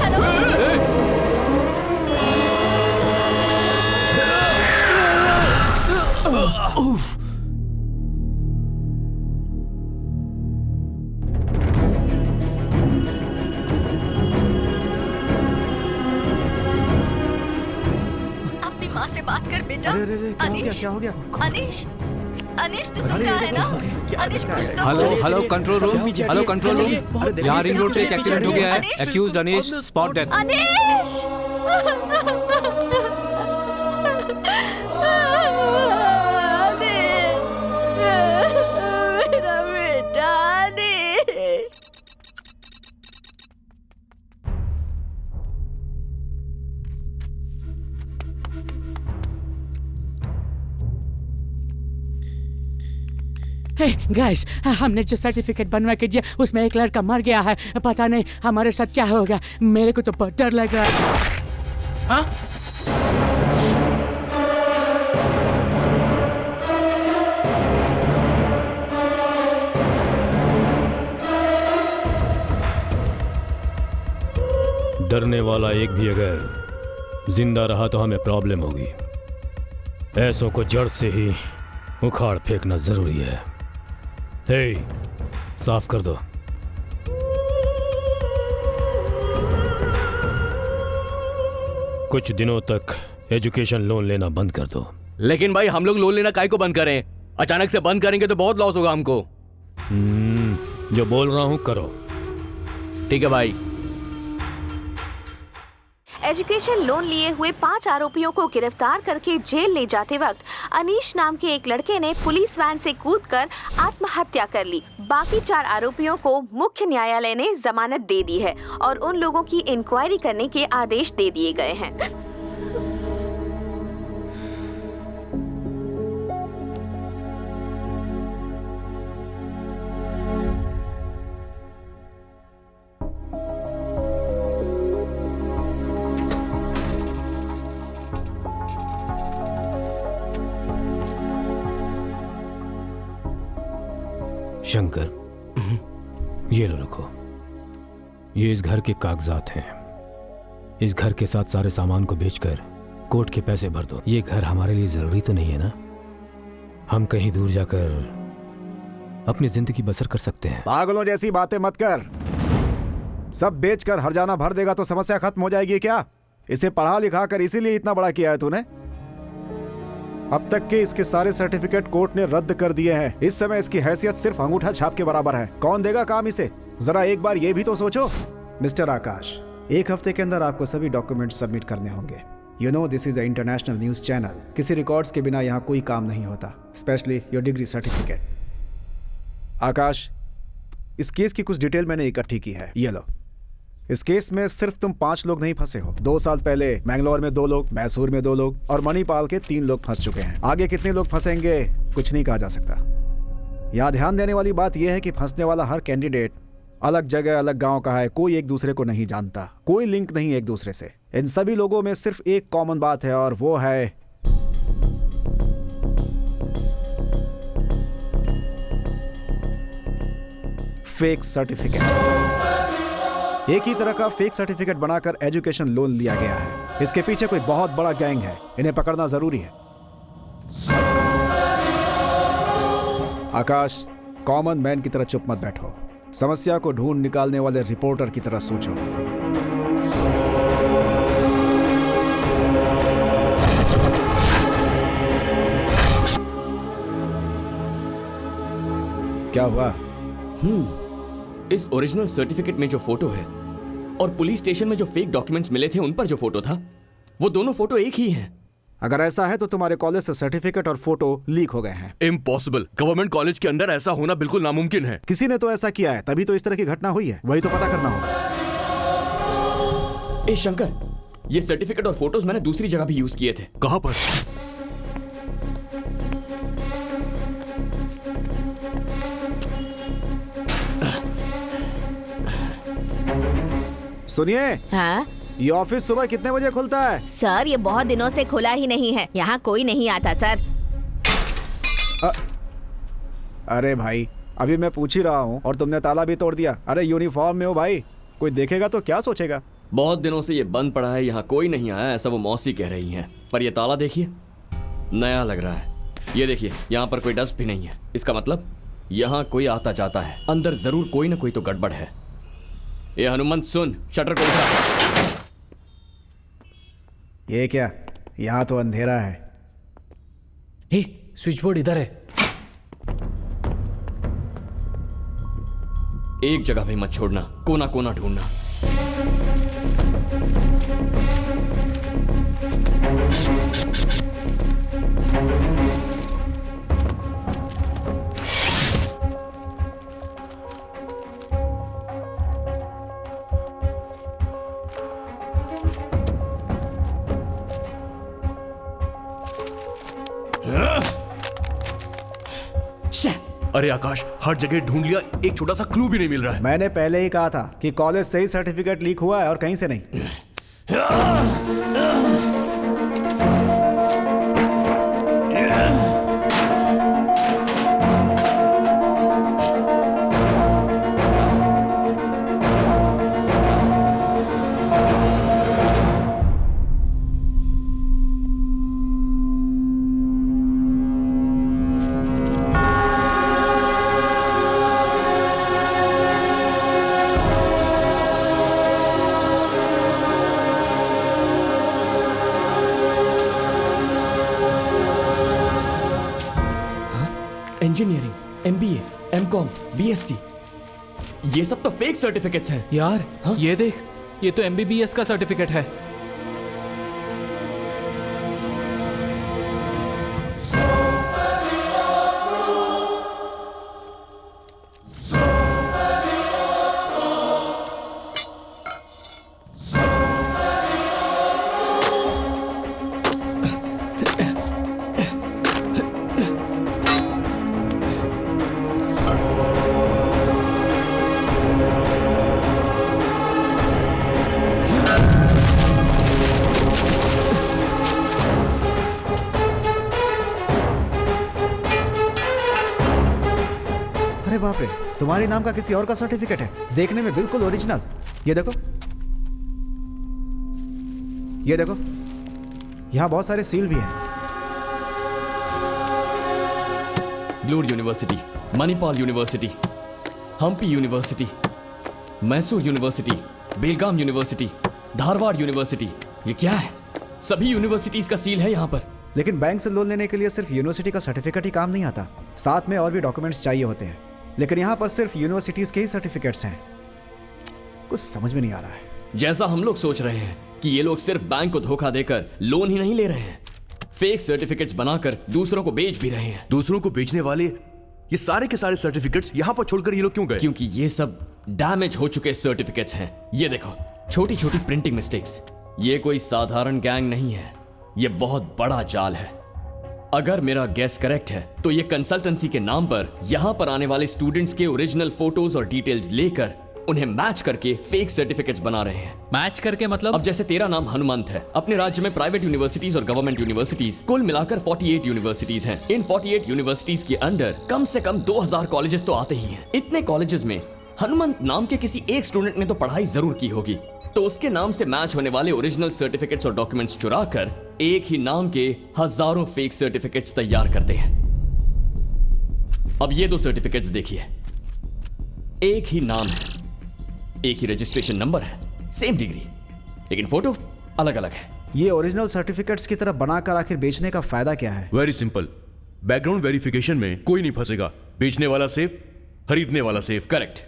हेलो। अपनी माँ से बात कर बेटा। अनीश, क्या हो गया? अनीश, अनीश तू सुन रहा है ना? अनीश कुछ तो बोल। Hello control room, hello control room. यहाँ रिंग रोड पे एक एक्सीडेंट हो गया है। Accused Anish, spot death. Anish, मेरा बेटा अनीश। गाइस, हमने जो सर्टिफिकेट बनवा के दिया उसमें एक लड़का मर गया है। पता नहीं हमारे साथ क्या होगा। मेरे को तो बहुत डर लग रहा है। हाँ? डरने वाला एक भी अगर जिंदा रहा तो हमें प्रॉब्लम होगी। ऐसों को जड़ से ही उखाड़ फेंकना जरूरी है। हे, साफ कर दो। कुछ दिनों तक एजुकेशन लोन लेना बंद कर दो। लेकिन भाई हम लोग लोन लेना काहे को बंद करें? अचानक से बंद करेंगे तो बहुत लॉस होगा हमको। जो बोल रहा हूं करो। ठीक है भाई। एजुकेशन लोन लिए हुए 5 आरोपियों को गिरफ्तार करके जेल ले जाते वक्त अनीश नाम के एक लड़के ने पुलिस वैन से कूदकर आत्महत्या कर ली। बाकी 4 आरोपियों को मुख्य न्यायालय ने जमानत दे दी है और उन लोगों की इंक्वायरी करने के आदेश दे दिए गए हैं। शंकर, ये लो रखो। ये इस घर के कागजात हैं। इस घर के साथ सारे सामान को बेचकर कोर्ट के पैसे भर दो। ये घर हमारे लिए जरूरी तो नहीं है ना? हम कहीं दूर जाकर अपनी जिंदगी बसर कर सकते हैं। पागलों जैसी बातें मत कर। सब बेचकर हर्जाना भर देगा तो समस्या खत्म हो जाएगी क्या? इसे पढ़ा लिखा कर इसीलिए इतना बड़ा किया है तूने? अब तक के इसके सारे सर्टिफिकेट कोर्ट ने रद्द कर दिए हैं। इस समय इसकी हैसियत सिर्फ अंगूठा छाप के बराबर है। कौन देगा काम इसे? जरा एक बार ये भी तो सोचो। मिस्टर आकाश, 1 हफ्ते के अंदर आपको सभी डॉक्यूमेंट सबमिट करने होंगे। You know this is a international news channel. किसी रिकॉर्ड्स के बिना यहाँ कोई काम नहीं होता, स्पेशली योर डिग्री सर्टिफिकेट। आकाश, इस केस की कुछ डिटेल मैंने इकट्ठी की है, ये लो। इस केस में सिर्फ तुम 5 लोग नहीं फंसे हो। 2 साल पहले मैंगलोर में 2 लोग, मैसूर में 2 लोग और मणिपाल के 3 लोग फंस चुके हैं। आगे कितने लोग फंसेंगे कुछ नहीं कहा जा सकता। यहाँ ध्यान देने वाली बात यह है कि फंसने वाला हर कैंडिडेट अलग जगह अलग गांव का है, कोई एक दूसरे को नहीं जानता, कोई लिंक नहीं एक दूसरे से। इन सभी लोगों में सिर्फ एक कॉमन बात है और वो है फेक सर्टिफिकेट्स। एक ही तरह का फेक सर्टिफिकेट बनाकर एजुकेशन लोन लिया गया है। इसके पीछे कोई बहुत बड़ा गैंग है, इन्हें पकड़ना जरूरी है। आकाश, कॉमन मैन की तरह चुप मत बैठो, समस्या को ढूंढ निकालने वाले रिपोर्टर की तरह सोचो। क्या हुआ? इस ओरिजिनल सर्टिफिकेट में जो फोटो है और पुलिस स्टेशन में जो फेक डॉक्यूमेंट्स मिले थे उन पर जो फोटो था, वो दोनों फोटो एक ही हैं। अगर ऐसा है तो तुम्हारे कॉलेज से सर्टिफिकेट और फोटो लीक हो गए हैं। इम्पॉसिबल। गवर्नमेंट कॉलेज के अंदर ऐसा होना बिल्कुल नामुमकिन है। किसी ने तो ऐसा किया है, तभी तो इस तरह की घटना हुई है। वही तो पता करना होगा। ए शंकर, ये सर्टिफिकेट और फोटोज मैंने दूसरी जगह भी यूज किए थे। कहां पर? सुनिए। हाँ? ये ऑफिस सुबह कितने बजे खुलता है? सर, ये बहुत दिनों से खुला ही नहीं है। यहाँ कोई नहीं आता सर। अरे भाई, अभी मैं पूछ ही रहा हूँ और तुमने ताला भी तोड़ दिया। अरे यूनिफॉर्म में हो भाई, कोई देखेगा तो क्या सोचेगा? बहुत दिनों से ये बंद पड़ा है, यहाँ कोई नहीं आया, ऐसा वो मौसी कह रही हैं। पर ये ताला देखिए, नया लग रहा है। ये देखिए, यहाँ पर कोई डस्ट भी नहीं है। इसका मतलब यहाँ कोई आता जाता है। अंदर जरूर कोई ना कोई तो गड़बड़ है। ये हनुमंत सुन, शटर को उठा। ये क्या? यहाँ तो अंधेरा है। हे, स्विच बोर्ड इधर है। एक जगह भी मत छोड़ना, कोना कोना ढूंढना। अरे आकाश, हर जगह ढूंढ लिया, एक छोटा सा क्लू भी नहीं मिल रहा है। मैंने पहले ही कहा था कि कॉलेज से ही सर्टिफिकेट लीक हुआ है और कहीं से नहीं। इंजीनियरिंग, MBA, MCOM, BSc, ये सब तो फेक सर्टिफिकेट्स हैं। यार, ये देख, ये तो MBBS का सर्टिफिकेट है। अरे बाप रे, तुम्हारे नाम का किसी और का सर्टिफिकेट है, देखने में बिल्कुल ओरिजिनल। ये देखो, ये देखो, यहाँ बहुत सारे सील भी हैं। ब्लूर university, Manipal university, Hampi university, Mysore university, Belgaum university, Dharwad university. ये क्या है? सभी यूनिवर्सिटीज का सील है यहाँ पर। लेकिन बैंक से लोन लेने के लिए सिर्फ यूनिवर्सिटी का सर्टिफिकेट ही काम नहीं आता, साथ में और भी डॉक्यूमेंट्स चाहिए होते हैं। लेकिन यहाँ पर सिर्फ यूनिवर्सिटीज के ही सर्टिफिकेट्स हैं। कुछ समझ में नहीं आ रहा है। जैसा हम लोग सोच रहे हैं कि ये लोग सिर्फ बैंक को धोखा देकर लोन ही नहीं ले रहे हैं, फेक सर्टिफिकेट्स बनाकर दूसरों को बेच भी रहे हैं। दूसरों को बेचने वाले ये सारे के सारे सर्टिफिकेट्स यहाँ पर छोड़कर ये लोग क्यों गए? क्योंकि ये सब डैमेज हो चुके सर्टिफिकेट्स हैं। ये देखो, छोटी छोटी प्रिंटिंग मिस्टेक्स। ये कोई साधारण गैंग नहीं है, ये बहुत बड़ा जाल है। अगर मेरा गेस करेक्ट है तो ये कंसल्टेंसी के नाम पर यहाँ पर आने वाले स्टूडेंट्स के ओरिजिनल फोटोज और डिटेल्स लेकर उन्हें मैच करके फेक सर्टिफिकेट्स बना रहे हैं। मैच करके मतलब? अब जैसे तेरा नाम हनुमंत है, अपने राज्य में प्राइवेट यूनिवर्सिटीज और गवर्नमेंट यूनिवर्सिटीज कुल मिलाकर 48 यूनिवर्सिटीज हैं। इन 48 यूनिवर्सिटीज के अंडर कम से कम 2000 कॉलेजेस तो आते ही हैं। इतने कॉलेजेस में हनुमंत नाम के किसी एक स्टूडेंट ने तो पढ़ाई जरूर की होगी, तो उसके नाम से मैच होने वाले ओरिजिनल सर्टिफिकेट्स और डॉक्यूमेंट्स चुराकर एक ही नाम के हजारों फेक सर्टिफिकेट्स तैयार करते हैं। अब ये दो सर्टिफिकेट्स देखिए, एक ही नाम है, एक ही रजिस्ट्रेशन नंबर है, सेम डिग्री, लेकिन फोटो अलग अलग है। ये ओरिजिनल सर्टिफिकेट्स की तरह बनाकर आखिर बेचने का फायदा क्या है? वेरी सिंपल, बैकग्राउंड वेरिफिकेशन में कोई नहीं फंसेगा। बेचने वाला सेफ, खरीदने वाला सेफ। करेक्ट।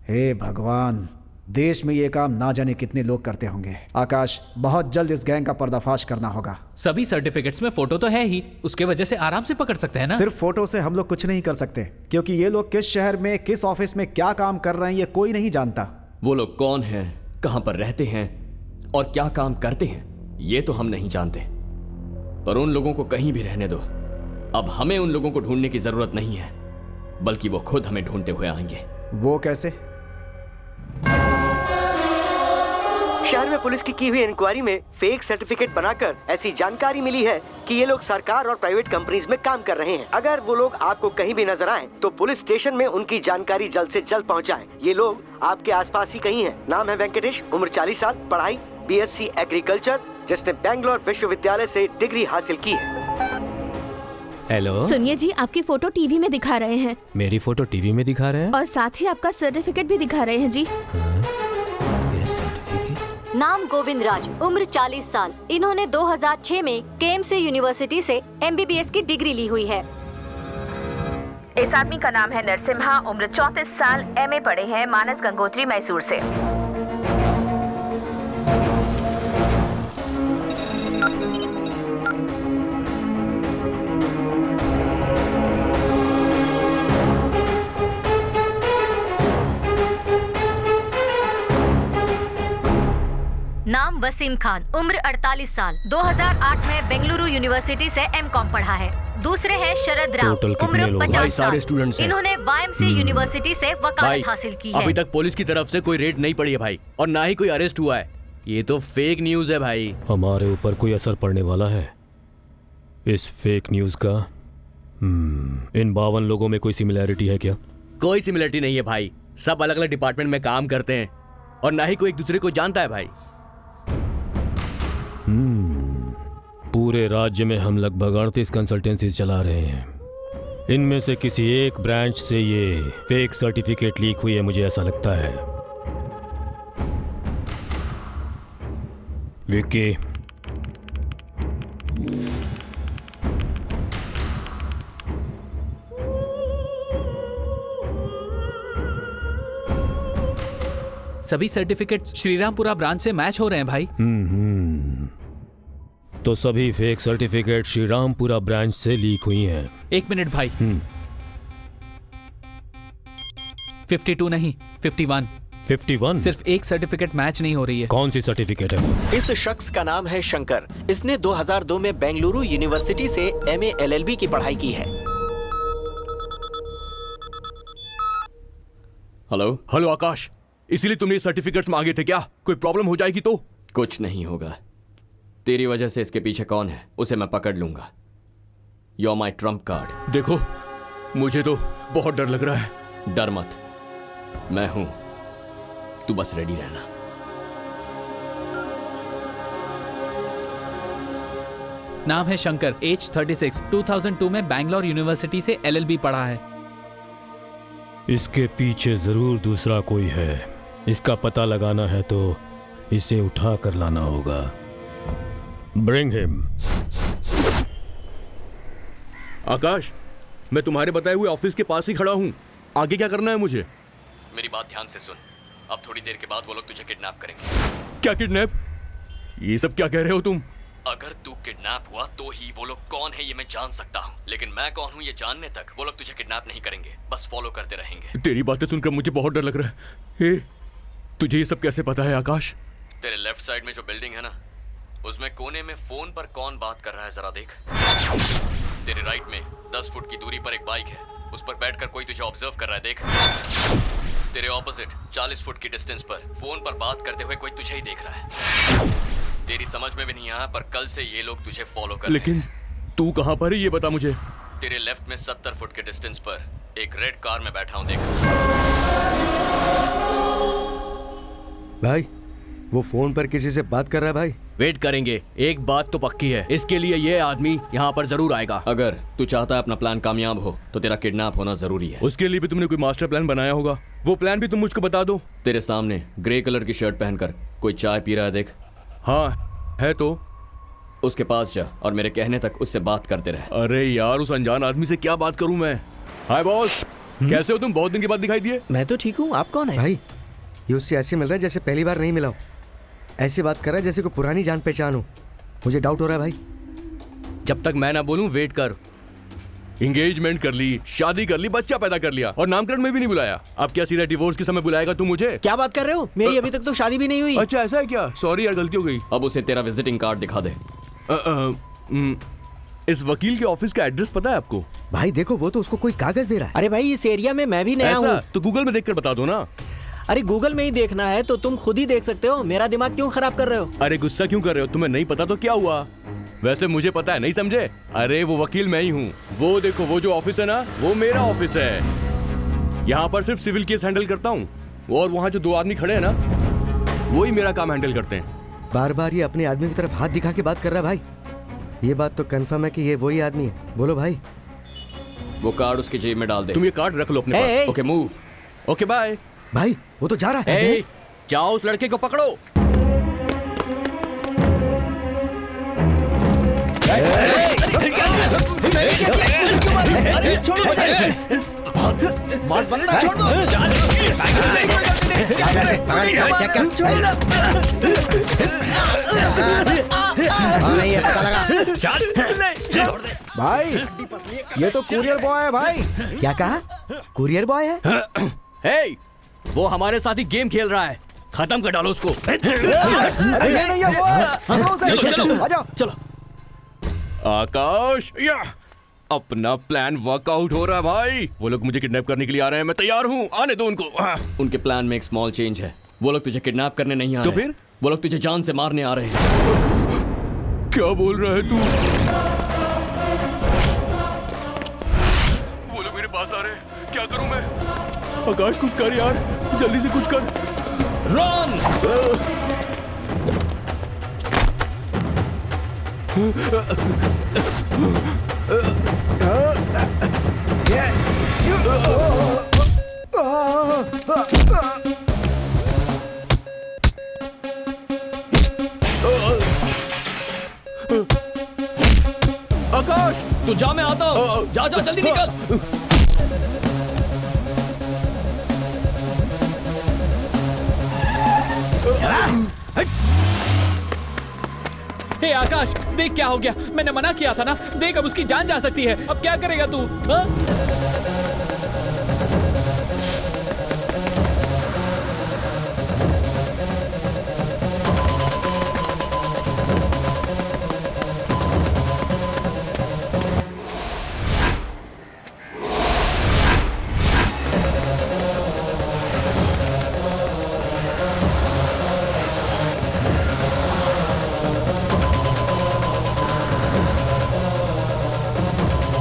हे भगवान, देश में ये काम ना जाने कितने लोग करते होंगे। आकाश, बहुत जल्द इस गैंग का पर्दाफाश करना होगा। सभी सर्टिफिकेट्स में फोटो तो है ही, उसके वजह से आराम से पकड़ सकते हैं ना। सिर्फ फोटो से हम लोग कुछ नहीं कर सकते, क्योंकि ये लोग किस शहर में, किस ऑफिस में क्या काम कर रहे हैं ये कोई नहीं जानता। वो लोग कौन हैं, कहां पर रहते हैं और क्या काम करते हैं ये तो हम नहीं जानते, पर उन लोगों को कहीं भी रहने दो। अब हमें उन लोगों को ढूंढने की जरूरत नहीं है, बल्कि वो खुद हमें ढूंढते हुए आएंगे। वो कैसे? शहर में पुलिस की हुई इंक्वायरी में फेक सर्टिफिकेट बनाकर ऐसी जानकारी मिली है कि ये लोग सरकार और प्राइवेट कंपनीज में काम कर रहे हैं। अगर वो लोग आपको कहीं भी नजर आए तो पुलिस स्टेशन में उनकी जानकारी जल्द से जल्द पहुंचाएं। ये लोग आपके आसपास ही कहीं हैं। नाम है वेंकटेश, उम्र 40 साल, पढ़ाई BSc एग्रीकल्चर, जिसने बैंगलोर विश्वविद्यालय से डिग्री हासिल की है। हेलो सुनिए जी, आपकी फोटो टीवी में दिखा रहे हैं। मेरी फोटो टीवी में दिखा रहे हैं और साथ ही आपका सर्टिफिकेट भी दिखा रहे हैं जी। नाम गोविंद राज, उम्र 40 साल। इन्होंने 2006 में KMC यूनिवर्सिटी से MBBS की डिग्री ली हुई है। इस आदमी का नाम है नरसिम्हा, उम्र 34 साल, MA पढ़े हैं, मानस गंगोत्री, मैसूर से। नाम वसीम खान, उम्र 48 साल, 2008 में बेंगलुरु यूनिवर्सिटी से M.Com पढ़ा है। दूसरे हैं शरद राव, उम्र 50 साल। इन्होंने YMC यूनिवर्सिटी से वकालत हासिल की है। अभी तक पुलिस की तरफ से कोई रेड नहीं पड़ी है भाई, और ना ही कोई अरेस्ट हुआ है। ये तो फेक न्यूज है भाई। हमारे ऊपर कोई असर पड़ने वाला है इस फेक न्यूज का? इन 52 लोगों में कोई सिमिलैरिटी है क्या? कोई सिमिलरिटी नहीं है भाई, सब अलग अलग डिपार्टमेंट में काम करते हैं और ना ही कोई एक दूसरे को जानता है भाई। पूरे राज्य में हम लगभग 38 कंसल्टेंसीज चला रहे हैं। इनमें से किसी एक ब्रांच से ये फेक सर्टिफिकेट लीक हुई है, मुझे ऐसा लगता है। विक्की, सभी सर्टिफिकेट श्रीरामपुरा ब्रांच से मैच हो रहे हैं भाई। तो सभी फेक सर्टिफिकेट श्रीरामपुरा ब्रांच से लीक हुई हैं। 1 मिनट भाई। 52 नहीं, 51। 51? सिर्फ एक सर्टिफिकेट मैच नहीं हो रही है। कौन सी सर्टिफिकेट है? इस शख्स का नाम है शंकर। इसने 2002 में बेंगलुरु यूनिवर्सिटी से MA LLB की पढ़ाई की है। हेलो आकाश, इसीलिए तुमने सर्टिफिकेट्स मांगे थे क्या? कोई प्रॉब्लम हो जाएगी तो? कुछ नहीं होगा। तेरी वजह से इसके पीछे कौन है उसे मैं पकड़ लूंगा। You're my trump card। देखो, मुझे तो बहुत डर लग रहा है। डर मत, मैं हूं, तू बस रेडी रहना। नाम है शंकर, एज 36, 2002 में बैंगलोर यूनिवर्सिटी से LLB पढ़ा है। इसके पीछे जरूर दूसरा कोई है। इसका पता लगाना है तो इसे उठा कर लाना होगा। Bring him। आकाश, मैं तुम्हारे बताए हुए ऑफिस के पास ही खड़ा हूँ। आगे क्या करना है मुझे? मेरी बात ध्यान से सुन। अब थोड़ी देर के बाद वो लोग तुझे किडनैप करेंगे। क्या किडनैप? ये सब क्या कह रहे हो तुम? अगर तू किडनैप हुआ तो ही वो लोग कौन है ये मैं जान सकता हूँ, लेकिन मैं कौन हूँ ये जानने तक वो लोग तुझे किडनैप नहीं करेंगे, बस फॉलो करते रहेंगे। तेरी बातें सुनकर मुझे बहुत डर लग रहा है। तुझे ये सब कैसे पता है आकाश? तेरे लेफ्ट साइड में जो बिल्डिंग है ना, उसमें कोने में फोन पर कौन बात कर रहा है जरा देख। तेरे राइट में 10 फुट की दूरी पर एक बाइक है, उस पर बैठकर कोई तुझे ऑब्जर्व कर रहा है, देख। तेरे ऑपोजिट 40 फुट की डिस्टेंस पर फोन पर बात करते हुए कोई तुझे ही देख रहा है। तेरी समझ में भी नहीं आया, पर कल से ये लोग तुझे फॉलो कर रहे हैं। लेकिन तू कहाँ पर है ये बता मुझे। तेरे लेफ्ट में 70 फुट के डिस्टेंस पर एक रेड कार में बैठा हूँ, देख। भाई वो फोन पर किसी से बात कर रहा है भाई। वेट करेंगे, एक बात तो पक्की है, इसके लिए ये आदमी यहाँ पर जरूर आएगा। अगर तू चाहता है अपना प्लान कामयाब हो तो तेरा किडनैप होना जरूरी है। उसके लिए भी तुमने कोई मास्टर प्लान बनाया होगा, वो प्लान भी तुम मुझको बता दो। तेरे सामने ग्रे कलर की शर्ट पहनकर कोई चाय पी रहा है, देख। हाँ है तो। उसके पास जा और मेरे कहने तक उससे बात करते रहे। अरे यार, उस अनजान आदमी से क्या बात करूं मैं। हाय बॉस, कैसे हो तुम? बहुत दिन के बाद दिखाई दिए। मैं तो ठीक हूँ, आप कौन है? भाई ये उससे ऐसे मिल रहा है जैसे पहली बार नहीं मिला हो, ऐसे बात कर रहा है जैसे कोई पुरानी जान पहचान हो। मुझे डाउट हो रहा है भाई। जब तक मैं ना बोलूं वेट कर। एंगेजमेंट कर ली, शादी कर ली, बच्चा पैदा कर लिया और नामकरण में भी नहीं बुलाया। अब क्या सीधा डिवोर्स के समय बुलाएगा तू मुझे? क्या बात कर रहे हो? मेरी अभी तक तो शादी भी नहीं हुई। अच्छा ऐसा है क्या? सॉरी यार, गलती हो गई। अब उसे तेरा विजिटिंग कार्ड दिखा दे। इस वकील के ऑफिस का एड्रेस पता है आपको? भाई देखो, वो तो उसको कोई कागज दे रहा है। अरे भाई, इस एरिया में मैं भी नया हूँ। तो गूगल में देखकर बता दो ना। अरे गूगल में ही देखना है तो तुम खुद ही देख सकते हो, मेरा दिमाग क्यों खराब कर रहे हो? अरे गुस्सा क्यों कर रहे हो? तुम्हें नहीं पता तो क्या हुआ? वैसे मुझे पता है, नहीं समझे? अरे वो वकील मैं ही हूँ। वो देखो, वो जो ऑफिस है ना, वो मेरा ऑफिस है। यहाँ पर सिर्फ सिविल केस हैंडल करता हूँ, और वहाँ जो 2 आदमी खड़े हैं ना, वो ही मेरा काम हैंडल करते हैं। बार बार ये अपने आदमी की तरफ हाथ दिखा के बात कर रहा है भाई। ये बात तो कंफर्म है कि ये वही आदमी है। बोलो भाई। वो कार्ड उसके जेब में डाल दे। तुम ये कार्ड रख लो अपने पास। Okay move. Okay bye. भाई वो तो जा रहा है। जाओ उस लड़के को पकड़ो। स्मार्ट बंदा, छोड़ दो। नहीं है, पता लगा। भाई ये तो कुरियर बॉय है भाई। क्या कहा? कुरियर बॉय है? हे, वो हमारे साथ ही गेम खेल रहा है, खत्म कर डालो उसको। अरे नहीं है वो। चलो। आकाश, या अपना प्लान वर्कआउट हो रहा है भाई। वो लोग मुझे किडनैप करने के लिए आ रहे हैं, मैं तैयार हूँ, आने दो उनको। उनके प्लान में एक स्मॉल चेंज है। वो लोग तुझे किडनैप करने नहीं आ रहे। तो फिर? वो लोग तुझे जान से मारने आ रहे हैं। क्या बोल रहा है तू? वो लोग मेरे पास आ रहे हैं, क्या करूं मैं? आकाश कुछ कर यार, जल्दी से कुछ कर। रन! आकाश, तू जा, मैं आता हूँ। जा जल्दी निकल। हे आकाश, देख क्या हो गया। मैंने मना किया था ना। देख अब उसकी जान जा सकती है। अब क्या करेगा तू? हाँ?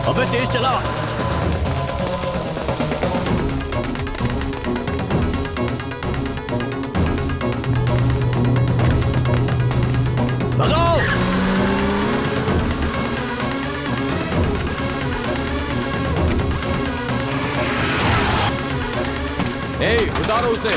अबे तेज चला। भगाओ। उतारो उसे।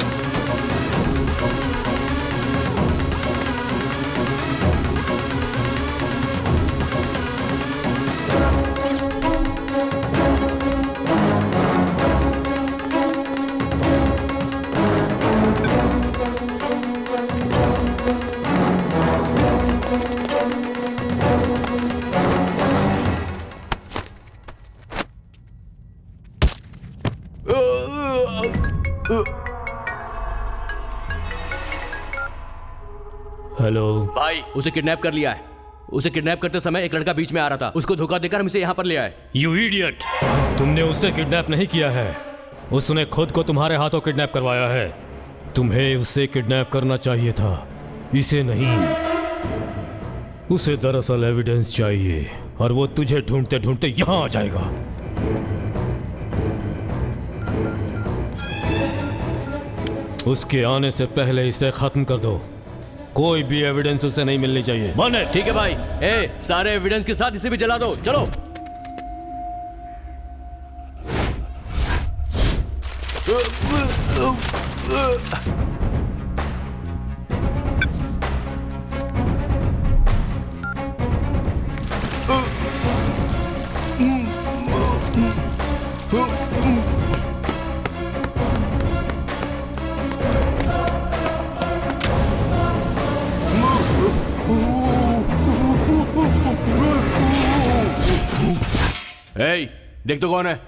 हेलो भाई, उसे किडनैप कर लिया है। उसे किडनैप करते समय एक लड़का बीच में आ रहा था, उसको धोखा देकर हम इसे यहाँ पर ले आए। You idiot! तुमने उसे किडनैप नहीं किया है, उसने खुद को तुम्हारे हाथों किडनैप करवाया है। तुम्हें उसे किडनैप करना चाहिए था, इसे नहीं। उसे दरअसल एविडेंस चाहिए और वो तुझे ढूंढते ढूंढते यहाँ आ जाएगा। उसके आने से पहले इसे खत्म कर दो। कोई भी एविडेंस उसे नहीं मिलनी चाहिए। माने? ठीक है भाई। सारे एविडेंस के साथ इसे भी जला दो। चलो। देख तो कौन है?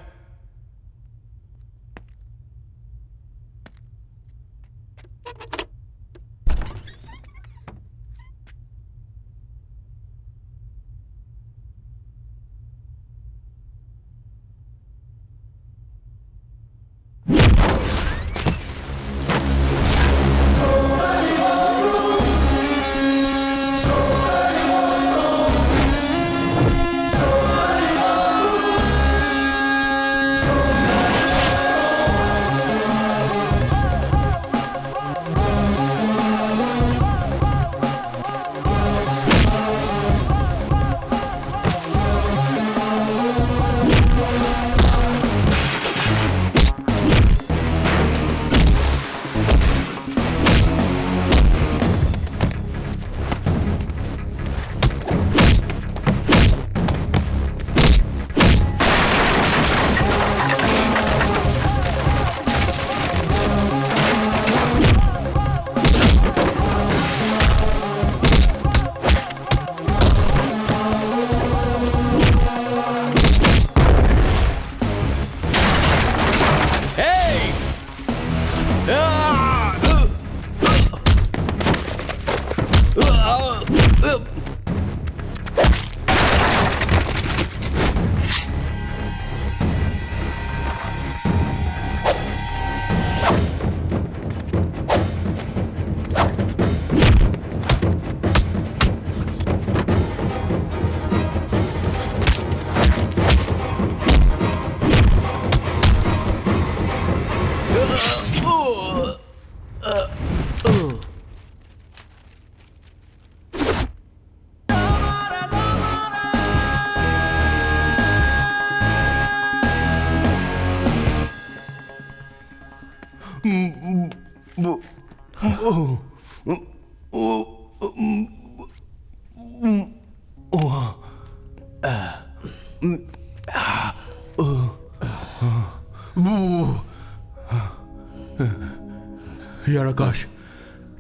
यार आकाश,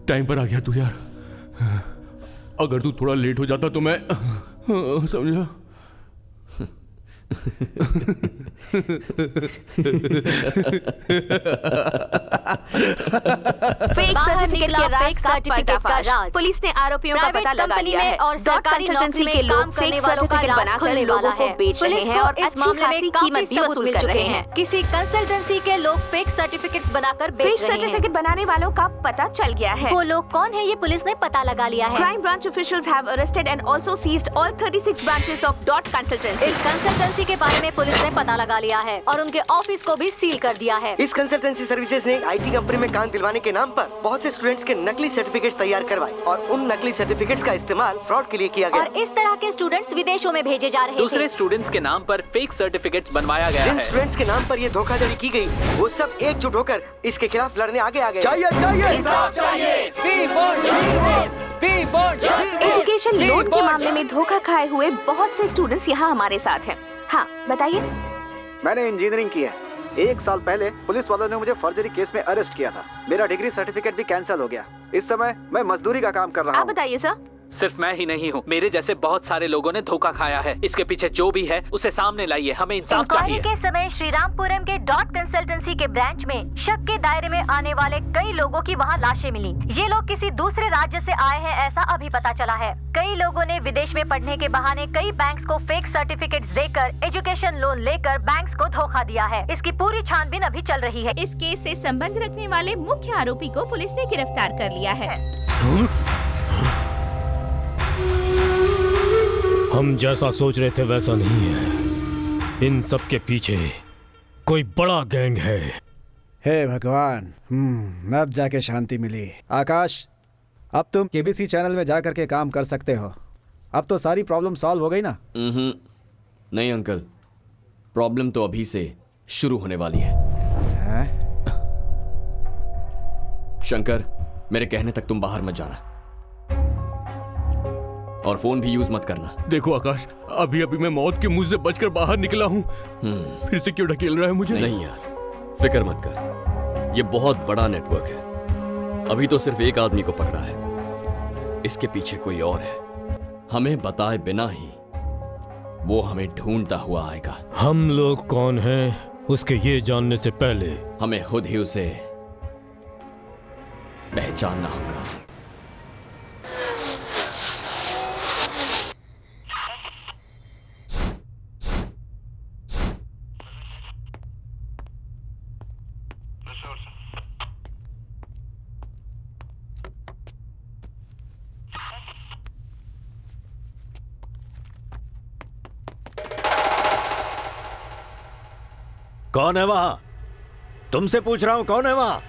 टाइम पर आ गया तू यार। अगर तू थोड़ा लेट हो जाता तो मैं समझा। फेक सर्टिफिकेट के राज का पर्दाफाश। पुलिस ने आरोपियों का पता लगा लिया है और सरकारी नौकरी में काम करने वालों का राज खुलने वाला है। पुलिस को इस मामले में कीमत भी वसूल कर रहे हैं। किसी कंसल्टेंसी के लोग फेक सर्टिफिकेट्स बनाकर बेच रहे हैं। फेक सर्टिफिकेट बनाने वालों का पता चल गया है। वो लोग कौन है ये पुलिस ने पता लगा लिया है। Crime branch officials have arrested and also seized all 36 branches of Dot Consultancy. इस कंसल्टेंसी के बारे में पुलिस ने पता लगा लिया है और उनके ऑफिस को भी सील कर दिया है। इस कंसल्टेंसी सर्विसेज ने आईटी कंपनी में काम दिलवाने के नाम पर बहुत से स्टूडेंट्स के नकली सर्टिफिकेट्स तैयार करवाए और उन नकली सर्टिफिकेट्स का इस्तेमाल फ्रॉड के लिए किया गया। और इस तरह के स्टूडेंट्स विदेशों में भेजे जा रहे थे। दूसरे स्टूडेंट्स के नाम पर फेक सर्टिफिकेट्स बनवाया गया जिन स्टूडेंट्स के नाम पर ये धोखाधड़ी की गई, वो सब एकजुट होकर इसके खिलाफ लड़ने आगे आ गए। एजुकेशन लोन के मामले में धोखा खाए हुए बहुत से स्टूडेंट्स यहाँ हमारे साथ हैं। हाँ बताइए। मैंने इंजीनियरिंग की है। 1 साल पहले पुलिस वालों ने मुझे फर्जरी केस में अरेस्ट किया था। मेरा डिग्री सर्टिफिकेट भी कैंसिल हो गया। इस समय मैं मजदूरी का काम कर रहा हूँ। आप बताइए सर। सिर्फ मैं ही नहीं हूँ, मेरे जैसे बहुत सारे लोगों ने धोखा खाया है। इसके पीछे जो भी है उसे सामने लाइए, हमें इंसाफ चाहिए। के समय श्रीरामपुरम के डॉट कंसल्टेंसी के ब्रांच में शक के दायरे में आने वाले कई लोगों की वहां लाशें मिली। ये लोग किसी दूसरे राज्य से आए हैं ऐसा अभी पता चला है। कई लोगों ने विदेश में पढ़ने के बहाने कई बैंक्स को फेक सर्टिफिकेट्स देकर एजुकेशन लोन लेकर बैंक्स को धोखा दिया है। इसकी पूरी छानबीन अभी चल रही है। इस केस से संबंध रखने वाले मुख्य आरोपी को पुलिस ने गिरफ्तार कर लिया है। हम जैसा सोच रहे थे वैसा नहीं है। इन सब के पीछे कोई बड़ा गैंग है। हे भगवान, अब जाके शांति मिली। आकाश, अब तुम केबीसी चैनल में जा करके काम कर सकते हो। अब तो सारी प्रॉब्लम सॉल्व हो गई ना? नहीं अंकल, प्रॉब्लम तो अभी से शुरू होने वाली है। शंकर, मेरे कहने तक तुम बाहर मत जाना और फोन भी यूज मत करना। देखो आकाश, अभी अभी मैं मौत के मुंह से बचकर बाहर निकला हूँ। फिर से क्यों ढकेल रहा है मुझे? नहीं यार, फिक्र मत कर। ये बहुत बड़ा नेटवर्क है। अभी तो सिर्फ एक आदमी को पकड़ा है, इसके पीछे कोई और है। हमें बताए बिना ही वो हमें ढूंढता हुआ आएगा। हम लोग कौन हैं उसके ये जानने से पहले हमें खुद ही उसे पहचानना होगा। कौन है वहां? तुमसे पूछ रहा हूं, कौन है वहां?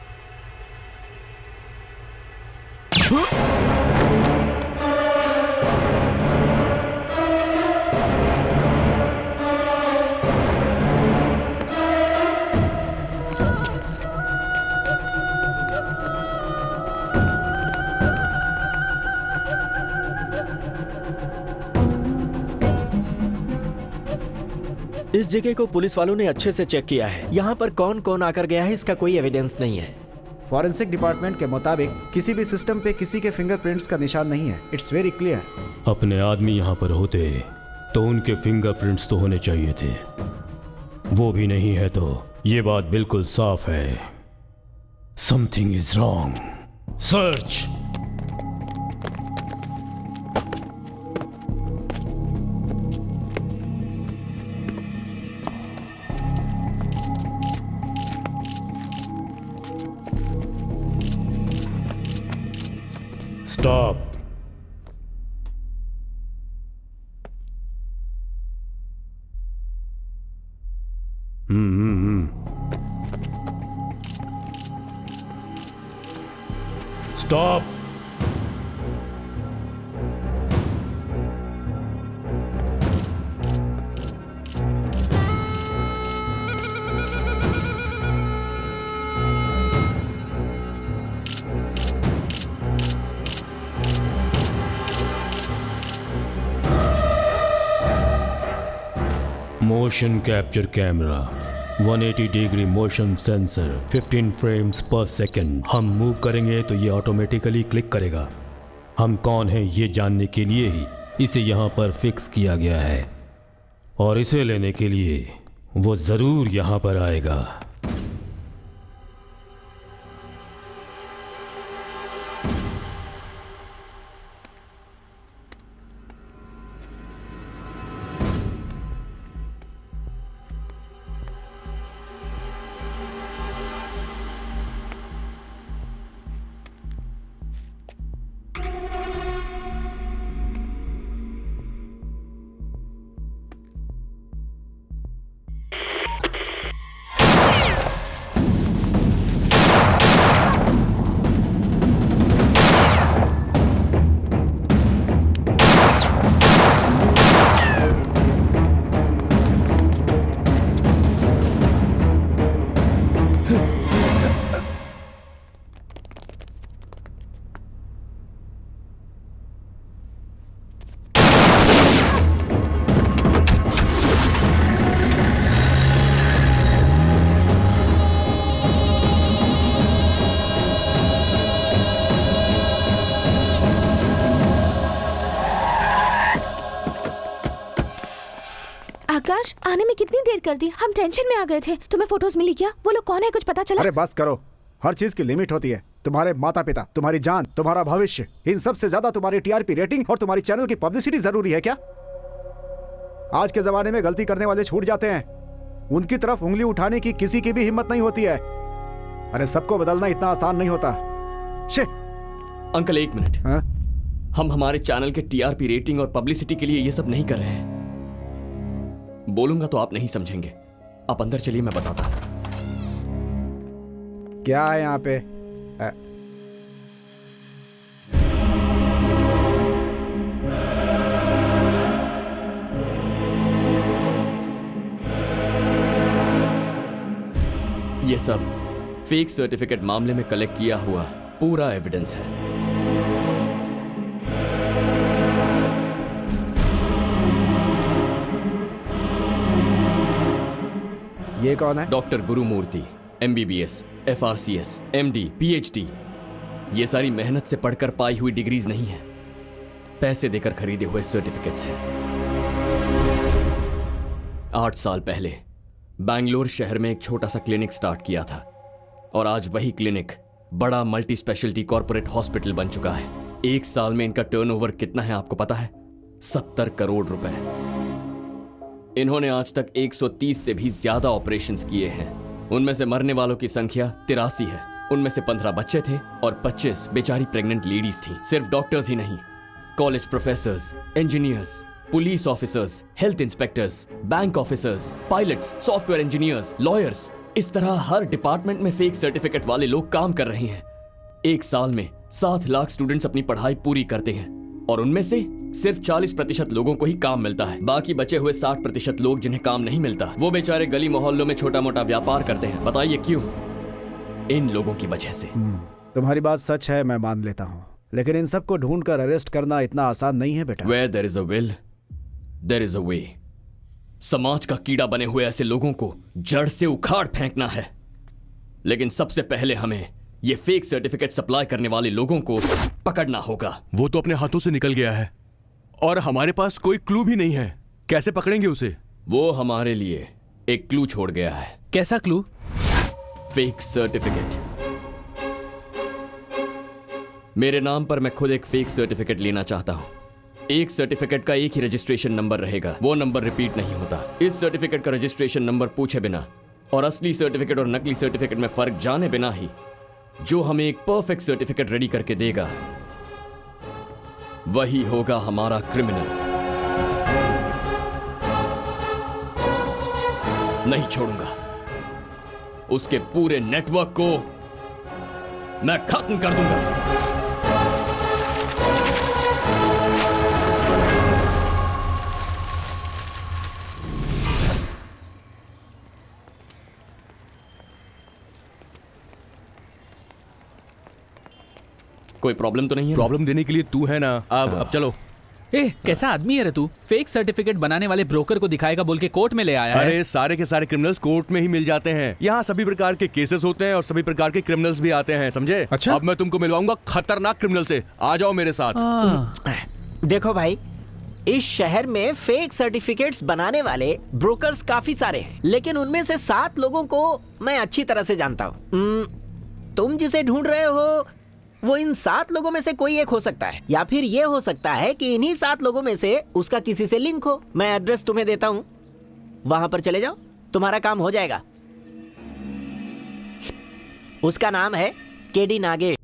इस जगह को पुलिस वालों ने अच्छे से चेक किया है। यहाँ पर कौन कौन आकर गया है इसका कोई एविडेंस नहीं है। फॉरेंसिक डिपार्टमेंट के मुताबिक किसी भी सिस्टम पे किसी के फिंगरप्रिंट्स का निशान नहीं है। It's very clear. अपने आदमी यहाँ पर होते तो उनके फिंगरप्रिंट्स तो होने चाहिए थे। वो भी नहीं है तो ये बात बिल्कुल साफ है। Something is wrong. Search. Stop. Stop. Motion capture camera, 180 degree motion sensor, 15 frames पर सेकंड। हम मूव करेंगे तो ये ऑटोमेटिकली क्लिक करेगा। हम कौन हैं ये जानने के लिए ही इसे यहाँ पर फिक्स किया गया है और इसे लेने के लिए वो ज़रूर यहाँ पर आएगा। आकाश, आने में कितनी देर कर दी? हम टेंशन में आ गए थे। तुम्हें फोटोज मिली क्या? वो लोग कौन है, कुछ पता चला? अरे बस करो, हर चीज की लिमिट होती है। तुम्हारे माता पिता, तुम्हारी जान, तुम्हारा भविष्य, इन सब से ज्यादा तुम्हारी टीआरपी रेटिंग और तुम्हारी चैनल की पब्लिसिटी जरूरी है क्या? आज के जमाने में गलती करने वाले छूट जाते हैं, उनकी तरफ उंगली उठाने की किसी की भी हिम्मत नहीं होती है। अरे सबको बदलना इतना आसान नहीं होता। अंकल एक मिनट। हम हमारे चैनल के टीआरपी रेटिंग और पब्लिसिटी के लिए ये सब नहीं कर रहे हैं। बोलूंगा तो आप नहीं समझेंगे। आप अंदर चलिए, मैं बताता हूं। क्या है यहाँ पे? ये सब फेक सर्टिफिकेट मामले में कलेक्ट किया हुआ पूरा एविडेंस है। ये कौन है? Doctor Gurumurthy, MBBS, FRCS, MD, PhD। ये सारी मेहनत से पढ़कर पाई हुई डिग्रीज नहीं है, पैसे देकर खरीदे हुए सर्टिफिकेट्स हैं। 8 साल पहले बैंगलोर शहर में एक छोटा सा क्लिनिक स्टार्ट किया था और आज वही क्लिनिक बड़ा मल्टी स्पेशलिटी कॉर्पोरेट हॉस्पिटल बन चुका है। 1 साल में इनका टर्नओवर कितना है आपको पता है? 70 करोड़ रुपए। इन्होंने आज तक 130 से भी ज्यादा ऑपरेशंस किए हैं। उनमें से मरने वालों की संख्या 83 है। उनमें से 15 बच्चे थे और 25 बेचारी प्रेग्नेंट लेडीज थी। सिर्फ डॉक्टर्स ही नहीं, college professors, engineers, police officers, health inspectors, bank officers, pilots, software engineers, lawyers, इस तरह हर डिपार्टमेंट में फेक सर्टिफिकेट वाले लोग काम कर रहे हैं। 1 साल में 7 लाख स्टूडेंट्स अपनी पढ़ाई पूरी करते हैं और उनमें से सिर्फ 40% लोगों को ही काम मिलता है। बाकी बचे हुए 60% लोग जिन्हें काम नहीं मिलता, वो बेचारे गली मोहल्लों में छोटा मोटा व्यापार करते हैं। बताइए क्यों? इन लोगों की वजह से। तुम्हारी बात सच है, मैं मान लेता हूँ, लेकिन इन सबको ढूंढकर अरेस्ट करना इतना आसान नहीं है बेटा। Where there is a will, there is a way। समाज का कीड़ा बने हुए ऐसे लोगों को जड़ से उखाड़ फेंकना है, लेकिन सबसे पहले हमें ये फेक सर्टिफिकेट सप्लाई करने वाले लोगों को पकड़ना होगा। वो तो अपने हाथों से निकल गया है और हमारे पास कोई क्लू भी नहीं है। कैसे पकड़ेंगे उसे? वो हमारे लिए एक क्लू छोड़ गया है। कैसा क्लू? Fake certificate. मेरे नाम पर मैं खुद एक फेक सर्टिफिकेट लेना चाहता हूं। एक सर्टिफिकेट का एक ही रजिस्ट्रेशन नंबर रहेगा, वो नंबर रिपीट नहीं होता। इस सर्टिफिकेट का रजिस्ट्रेशन नंबर पूछे बिना और असली सर्टिफिकेट और नकली सर्टिफिकेट में फर्क जाने बिना ही जो हमें एक परफेक्ट सर्टिफिकेट रेडी करके देगा, वही होगा हमारा क्रिमिनल। नहीं छोड़ूंगा। उसके पूरे नेटवर्क को मैं खत्म कर दूंगा। कोई प्रॉब्लम तो नहीं है? प्रॉब्लम देने के लिए तू है ना। अब चलो। कैसा आदमी है रे तू? फेक सर्टिफिकेट बनाने वाले ब्रोकर को दिखाएगा बोल के कोर्ट में ले आया है। अरे सारे के सारे क्रिमिनल्स कोर्ट में ही मिल जाते हैं। यहाँ सभी प्रकार के केसेस होते हैं और सभी प्रकार के क्रिमिनल्स भी आते हैं, समझे? अच्छा? अब मैं तुमको मिलवाऊंगा खतरनाक क्रिमिनल से। आ जाओ मेरे साथ। देखो भाई, इस शहर में फेक सर्टिफिकेट्स बनाने वाले ब्रोकर्स काफी सारे हैं, लेकिन उनमें से 7 लोगों को मैं अच्छी तरह से जानता हूँ। तुम जिसे ढूंढ रहे हो वो इन 7 लोगों में से कोई एक हो सकता है, या फिर ये हो सकता है कि इन्हीं 7 लोगों में से उसका किसी से लिंक हो। मैं एड्रेस तुम्हें देता हूँ, वहां पर चले जाओ, तुम्हारा काम हो जाएगा। उसका नाम है केडी नागेश।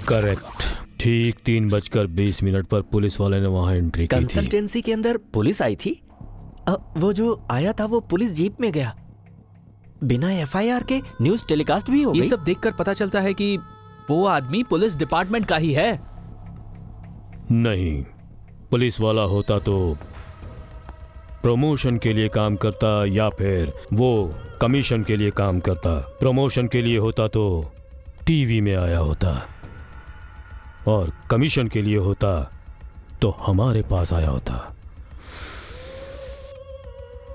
करेक्ट। ठीक 3:20 पर पुलिस वाले ने वहां एंट्री की थी। कंसल्टेंसी के अंदर पुलिस आई थी। वो जो आया था वो पुलिस जीप में गया, बिना FIR के न्यूज टेलीकास्ट भी हो गई। ये सब देखकर पता चलता है कि वो आदमी पुलिस डिपार्टमेंट का ही है। नहीं, पुलिस वाला होता तो प्रमोशन के लिए काम करता या फिर वो कमीशन के लिए काम करता। प्रमोशन के लिए होता तो टीवी में आया होता और कमीशन के लिए होता तो हमारे पास आया होता।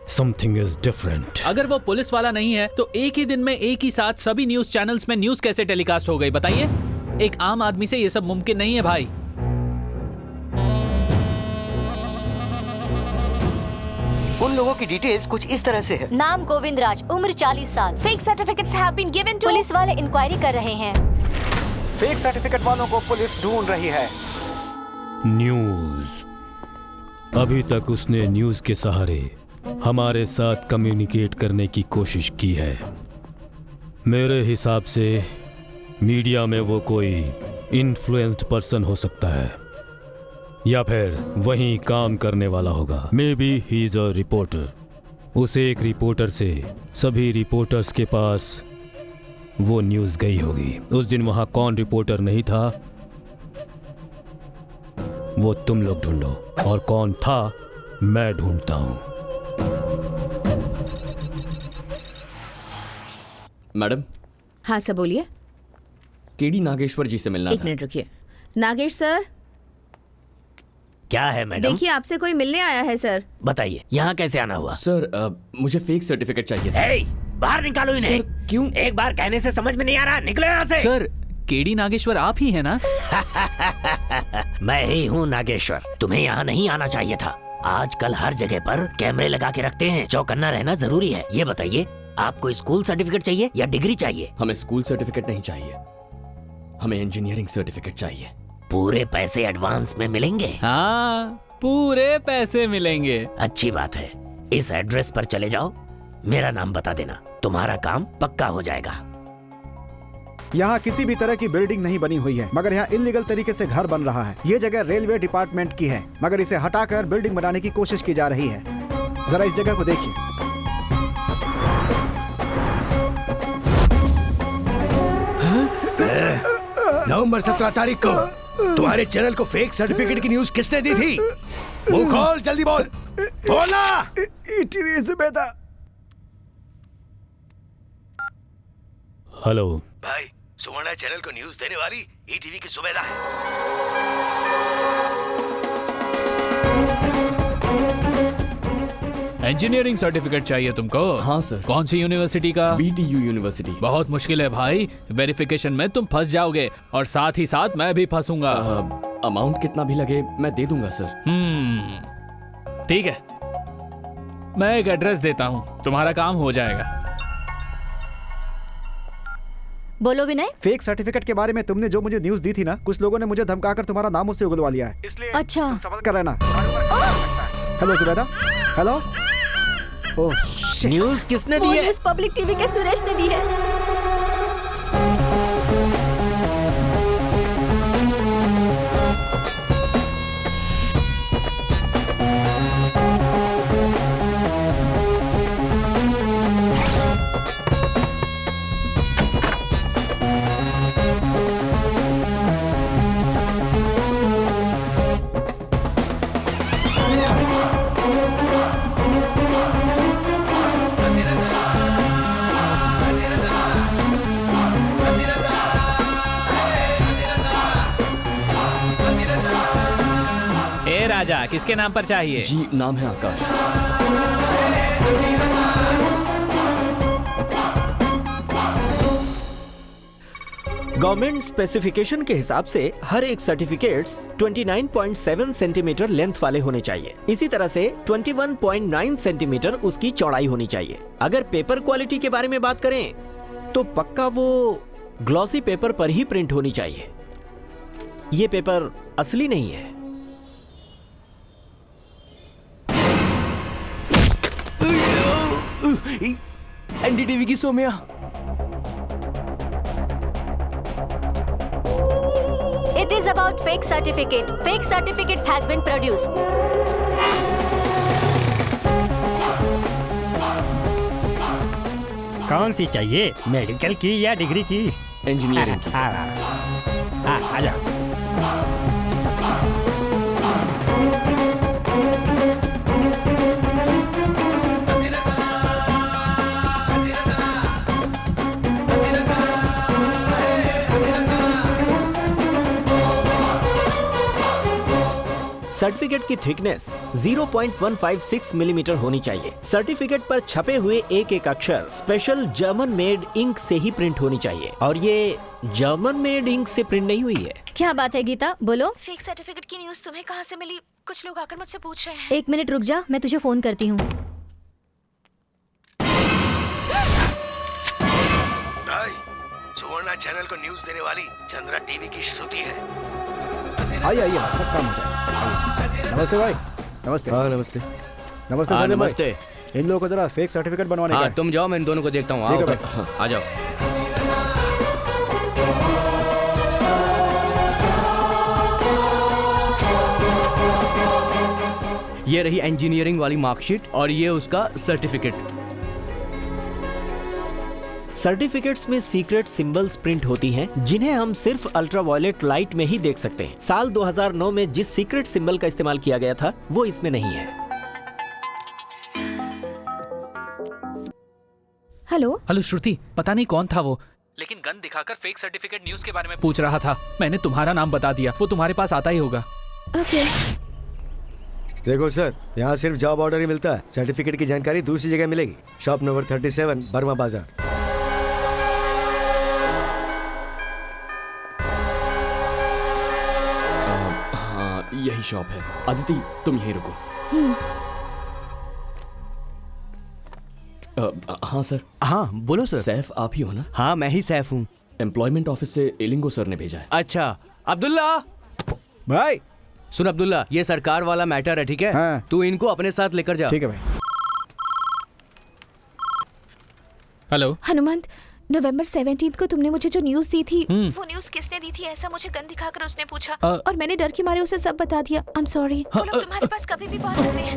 Something is different। अगर वो पुलिस वाला नहीं है तो एक ही दिन में एक ही साथ सभी न्यूज चैनल्स में न्यूज कैसे टेलीकास्ट हो गई बताइए? एक आम आदमी से ये सब मुमकिन नहीं है भाई। उन लोगों की डिटेल्स कुछ इस तरह से है। नाम गोविंद राज, उम्र 40 साल। Fake certificates have been given to. Police वाले इंक्वायरी कर रहे हैं। फेक सर्टिफिकेट वालों को पुलिस ढूंढ रही है। न्यूज। अभी तक उसने न्यूज के सहारे हमारे साथ कम्युनिकेट करने की कोशिश की है। मेरे हिसाब से मीडिया में वो कोई इन्फ्लुएंस्ड पर्सन हो सकता है या फिर वहीं काम करने वाला होगा। May be he is a reporter. उस एक रिपोर्टर से सभी रिपोर्टर्स के पास वो न्यूज गई होगी। उस दिन वहां कौन रिपोर्टर नहीं था वो तुम लोग ढूंढो, और कौन था मैं ढूंढता हूं। मैडम। हाँ सर बोलिए। केडी नागेश्वर जी से मिलना एक था। मिनट रुकिए। नागेश सर। क्या है मैडम? देखिए आपसे कोई मिलने आया है सर। बताइए यहाँ कैसे आना हुआ? सर मुझे फेक सर्टिफिकेट चाहिए था। बाहर निकालो इन्हें। सर क्यों? एक बार कहने से समझ में नहीं आ रहा, निकलो यहाँ से। सर केडी नागेश्वर आप ही है ना? मैं ही हूँ नागेश्वर। तुम्हें यहाँ नहीं आना चाहिए था। आजकल हर जगह पर कैमरे लगा के रखते हैं, चौकन्ना रहना जरूरी है। ये बताइए आपको स्कूल सर्टिफिकेट चाहिए या डिग्री चाहिए? हमें स्कूल सर्टिफिकेट नहीं चाहिए, हमें इंजीनियरिंग सर्टिफिकेट चाहिए। पूरे पैसे एडवांस में मिलेंगे? हाँ पूरे पैसे मिलेंगे। अच्छी बात है। इस एड्रेस पर चले जाओ, मेरा नाम बता देना, तुम्हारा काम पक्का हो जाएगा। यहाँ किसी भी तरह की बिल्डिंग नहीं बनी हुई है, मगर यहाँ इल्लीगल तरीके से घर बन रहा है। ये जगह रेलवे डिपार्टमेंट की है, मगर इसे हटाकर बिल्डिंग बनाने की कोशिश की जा रही है। जरा इस जगह को देखिए। नवंबर 17 तारीख को तुम्हारे चैनल को फेक सर्टिफिकेट की न्यूज किसने दी थी? मुंह खोल, जल्दी बोल। बोला। ईटीवी जुबैदा। हेलो भाई, सुवर्ण चैनल को न्यूज देने वाली ईटीवी की जुबैदा है। इंजीनियरिंग सर्टिफिकेट चाहिए तुमको? हाँ सर। कौन सी यूनिवर्सिटी का? BTU university. बहुत मुश्किल है भाई, वेरिफिकेशन में तुम फंस जाओगे और साथ ही साथ मैं भी फंसूंगा। अमाउंट कितना भी लगे मैं दे दूंगा सर। ठीक है, मैं एक एड्रेस देता हूँ, तुम्हारा काम हो जाएगा। बोलो विनय। फेक सर्टिफिकेट के बारे में तुमने जो मुझे न्यूज दी थी ना, कुछ लोगों ने मुझे धमकाकर तुम्हारा नाम उससे उगलवा लिया है, इसलिए अच्छा तुम संभल कर रहना। हेलो जुबैदा। हेलो। ओह न्यूज किसने दी है? न्यूज पब्लिक टीवी के सुरेश ने दी है। राजा किसके नाम पर चाहिए? जी नाम है आकाश। गवर्नमेंट स्पेसिफिकेशन के हिसाब से हर एक सर्टिफिकेट्स 29.7 सेंटीमीटर लेंथ वाले होने चाहिए। इसी तरह से 21.9 सेंटीमीटर उसकी चौड़ाई होनी चाहिए। अगर पेपर क्वालिटी के बारे में बात करें तो पक्का वो ग्लॉसी पेपर पर ही प्रिंट होनी चाहिए। ये पेपर असली नहीं है। एनडीटीवी की Saumya. It is about fake certificate. Fake certificates has been produced. कौन सी चाहिए, मेडिकल की या डिग्री की? इंजीनियरिंग की। आजा। सर्टिफिकेट की थिकनेस 0.156 मिलीमीटर होनी चाहिए। सर्टिफिकेट पर छपे हुए एक एक अक्षर स्पेशल जर्मन मेड इंक से ही प्रिंट होनी चाहिए, और ये जर्मन मेड इंक से प्रिंट नहीं हुई है। क्या बात है गीता, बोलो। फेक सर्टिफिकेट की न्यूज़ तुम्हें कहाँ से मिली? कुछ लोग आकर मुझसे पूछ रहे हैं। एक मिनट रुक जा, मैं तुझे फोन करती हूँ। सुवर्णा चैनल को न्यूज देने वाली चंद्रा टीवी की श्रुति है। आइए सब काम हो जाए। नमस्ते भाई। नमस्ते। हाँ नमस्ते। नमस्ते सर। नमस्ते। इन लोगों को जरा फेक सर्टिफिकेट बनवाने का। तुम जाओ, मैं इन दोनों को देखता हूँ। आ जाओ। ये रही इंजीनियरिंग वाली मार्कशीट और ये उसका सर्टिफिकेट। सर्टिफिकेट्स में सीक्रेट सिंबल्स प्रिंट होती हैं जिन्हें हम सिर्फ अल्ट्रावायलेट लाइट में ही देख सकते हैं। साल 2009 में जिस सीक्रेट सिंबल का इस्तेमाल किया गया था वो इसमें नहीं है। हेलो श्रुति, पता नहीं कौन था वो, लेकिन गन दिखाकर फेक सर्टिफिकेट न्यूज के बारे में पूछ रहा था। मैंने तुम्हारा नाम बता दिया, वो तुम्हारे पास आता ही होगा। ओके। देखो सर, यहाँ सिर्फ जॉब ऑर्डर ही मिलता है, सर्टिफिकेट की जानकारी दूसरी जगह मिलेगी। शॉप नंबर 37 बर्मा बाजार। हाँ यही शॉप है। अदिति तुम यहीं रुको। हाँ सर। हाँ बोलो सर। सैफ आप ही हो ना? हाँ मैं ही सैफ हूँ। एम्प्लॉयमेंट ऑफिस से इलिंगो सर ने भेजा है। अच्छा अब्दुल्ला भाई। सुन अब्दुल्ला, ये सरकार वाला मैटर है, ठीक है? हाँ। तू इनको अपने साथ लेकर जा। ठीक है भाई। हेलो हनुमंत, नवंबर 17 को तुमने मुझे जो न्यूज दी थी वो न्यूज किसने दी थी ऐसा मुझे गन दिखाकर उसने पूछा और मैंने डर के मारे उसे सब बता दिया। I am sorry. वो लोग तुम्हारे पास कभी भी पहुंच सकते हैं।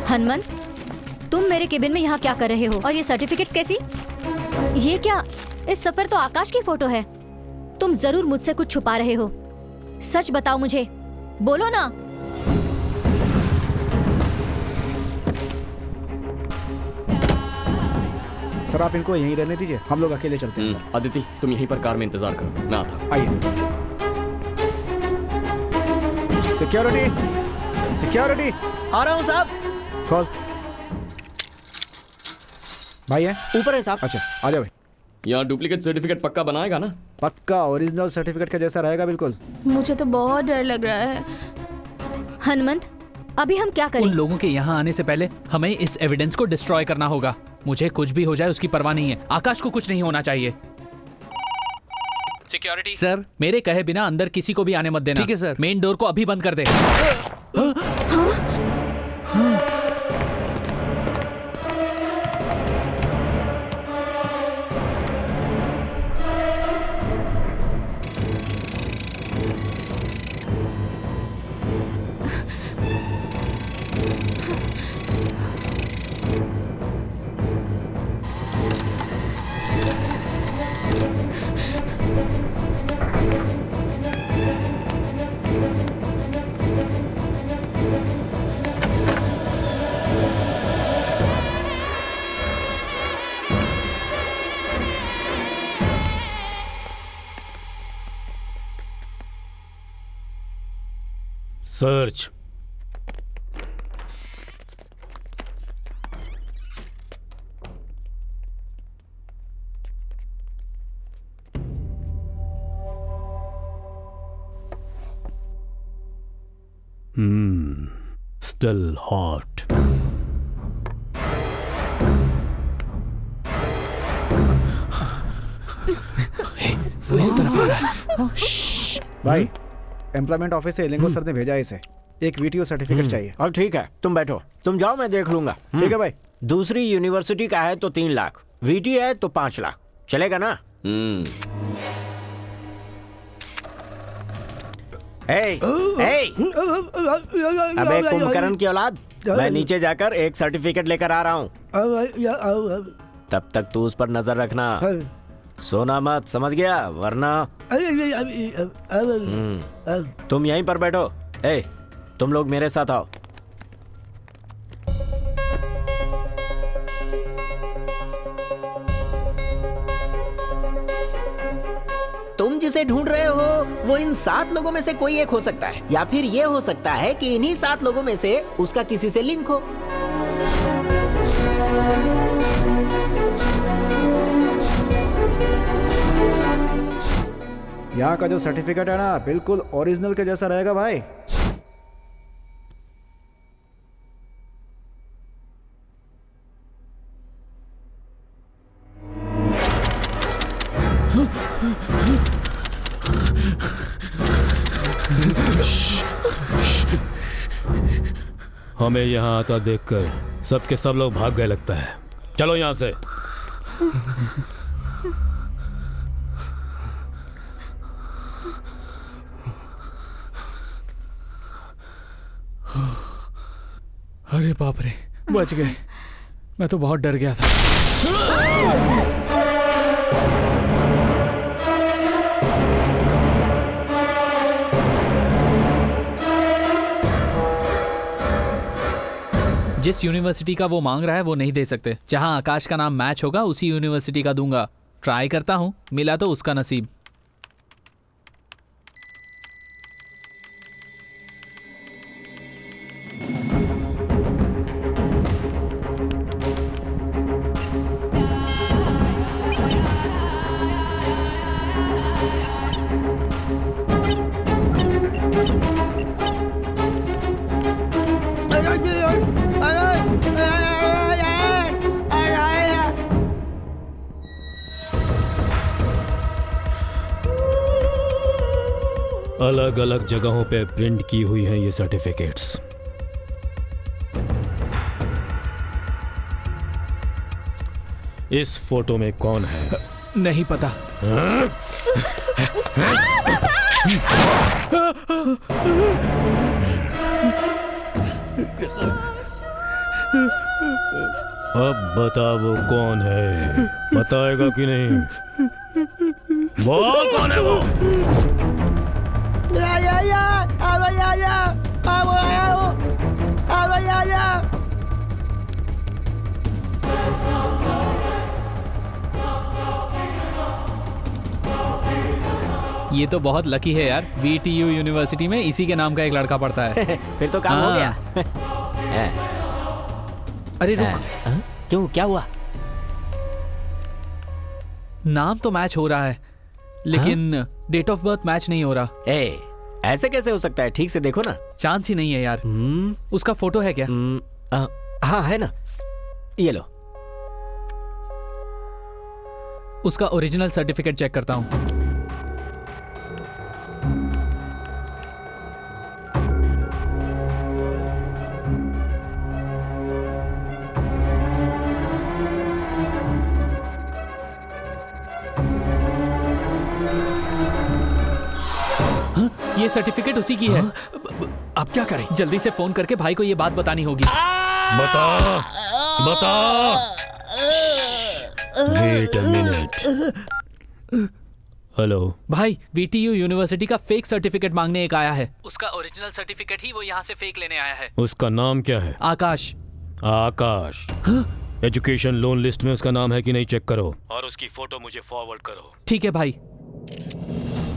हनुमंत, तुम मेरे केबिन में यहाँ क्या कर रहे हो? और ये सर्टिफिकेट्स कैसी? ये क्या? इस सब पर तो आकाश की फोटो है। तुम जरूर मुझसे कुछ छुपा रहे हो। सच बताओ मुझे, बोलो ना। सर आप इनको यहीं रहने दीजिए, हम लोग अकेले चलते हैं। अदिति तुम यहीं पर कार में इंतजार करो, मैं आता। आइए। सिक्योरिटी आ रहा हूँ साहब। खोल। भाई है ऊपर है साहब। अच्छा आ जाओ भाई। यहाँ डुप्लीकेट सर्टिफिकेट पक्का बनाएगा ना? पक्का ओरिजिनल सर्टिफिकेट का जैसा रहेगा बिल्कुल। मुझे तो बहुत डर लग रहा है। हनुमंत, अभी हम क्या करें? उन लोगों के यहाँ आने से पहले हमें इस एविडेंस को डिस्ट्रॉय करना होगा। मुझे कुछ भी हो जाए उसकी परवाह नहीं है। आकाश को कुछ नहीं होना चाहिए। सिक्योरिटी सर, मेरे कहे बिना अंदर किसी को भी आने मत देना। ठीक है सर। मेन डोर को अभी बंद कर दे। सर्च। Still hot. वो इस तरफ आ रहा है। भाई एम्प्लॉयमेंट ऑफिस से इलिंगो सर ने भेजा है इसे। एक वीटीओ सर्टिफिकेट चाहिए। और ठीक है, तुम बैठो, तुम जाओ, मैं देख लूंगा। ठीक है भाई। दूसरी यूनिवर्सिटी का है तो 3 लाख, वीटी है तो 5 लाख, चलेगा ना? अबे कुंभकर्ण की औलाद, मैं नीचे जाकर एक सर्टिफिकेट लेकर आ रहा हूँ। तब तक तू उस पर नजर रखना, सोना मत, समझ गया? वरना तुम यहीं पर बैठो। तुम लोग मेरे साथ आओ। तुम जिसे ढूंढ रहे हो वो इन 7 लोगों में से कोई एक हो सकता है, या फिर ये हो सकता है कि इन्हीं 7 लोगों में से उसका किसी से लिंक हो। यहाँ का जो सर्टिफिकेट है ना, बिल्कुल ओरिजिनल के जैसा रहेगा भाई। हमें यहाँ आता देखकर सबके सब लोग भाग गए लगता है। चलो यहाँ से। अरे बाप रे, बच गए। मैं तो बहुत डर गया था। जिस यूनिवर्सिटी का वो मांग रहा है वो नहीं दे सकते। जहां आकाश का नाम मैच होगा उसी यूनिवर्सिटी का दूंगा। ट्राई करता हूं, मिला तो उसका नसीब। अलग अलग जगहों पे प्रिंट की हुई हैं ये सर्टिफिकेट्स। इस फोटो में कौन है? नहीं पता। अब बता वो कौन है? बताएगा कि नहीं? वो कौन है वो? ये तो बहुत लकी है यार। VTU यूनिवर्सिटी में इसी के नाम का एक लड़का पढ़ता है। फिर तो काम हो गया। अरे रुक, क्यों, क्या हुआ? नाम तो मैच हो रहा है लेकिन डेट ऑफ बर्थ मैच नहीं हो रहा। ऐसे कैसे हो सकता है? ठीक से देखो ना। चांस ही नहीं है यार। उसका फोटो है क्या? हाँ है ना, ये लो। उसका ओरिजिनल सर्टिफिकेट चेक करता हूं। ये सर्टिफिकेट उसी की है। अब क्या करें? जल्दी से फोन करके भाई को ये बात बतानी होगी। बता। Wait a minute. हेलो भाई, VTU यूनिवर्सिटी का फेक सर्टिफिकेट मांगने एक आया है। उसका ओरिजिनल सर्टिफिकेट ही वो यहाँ से फेक लेने आया है। उसका नाम क्या है? आकाश। आकाश। एजुकेशन लोन लिस्ट में उसका नाम है कि नहीं चेक करो और उसकी फोटो मुझे फॉरवर्ड करो। ठीक है भाई।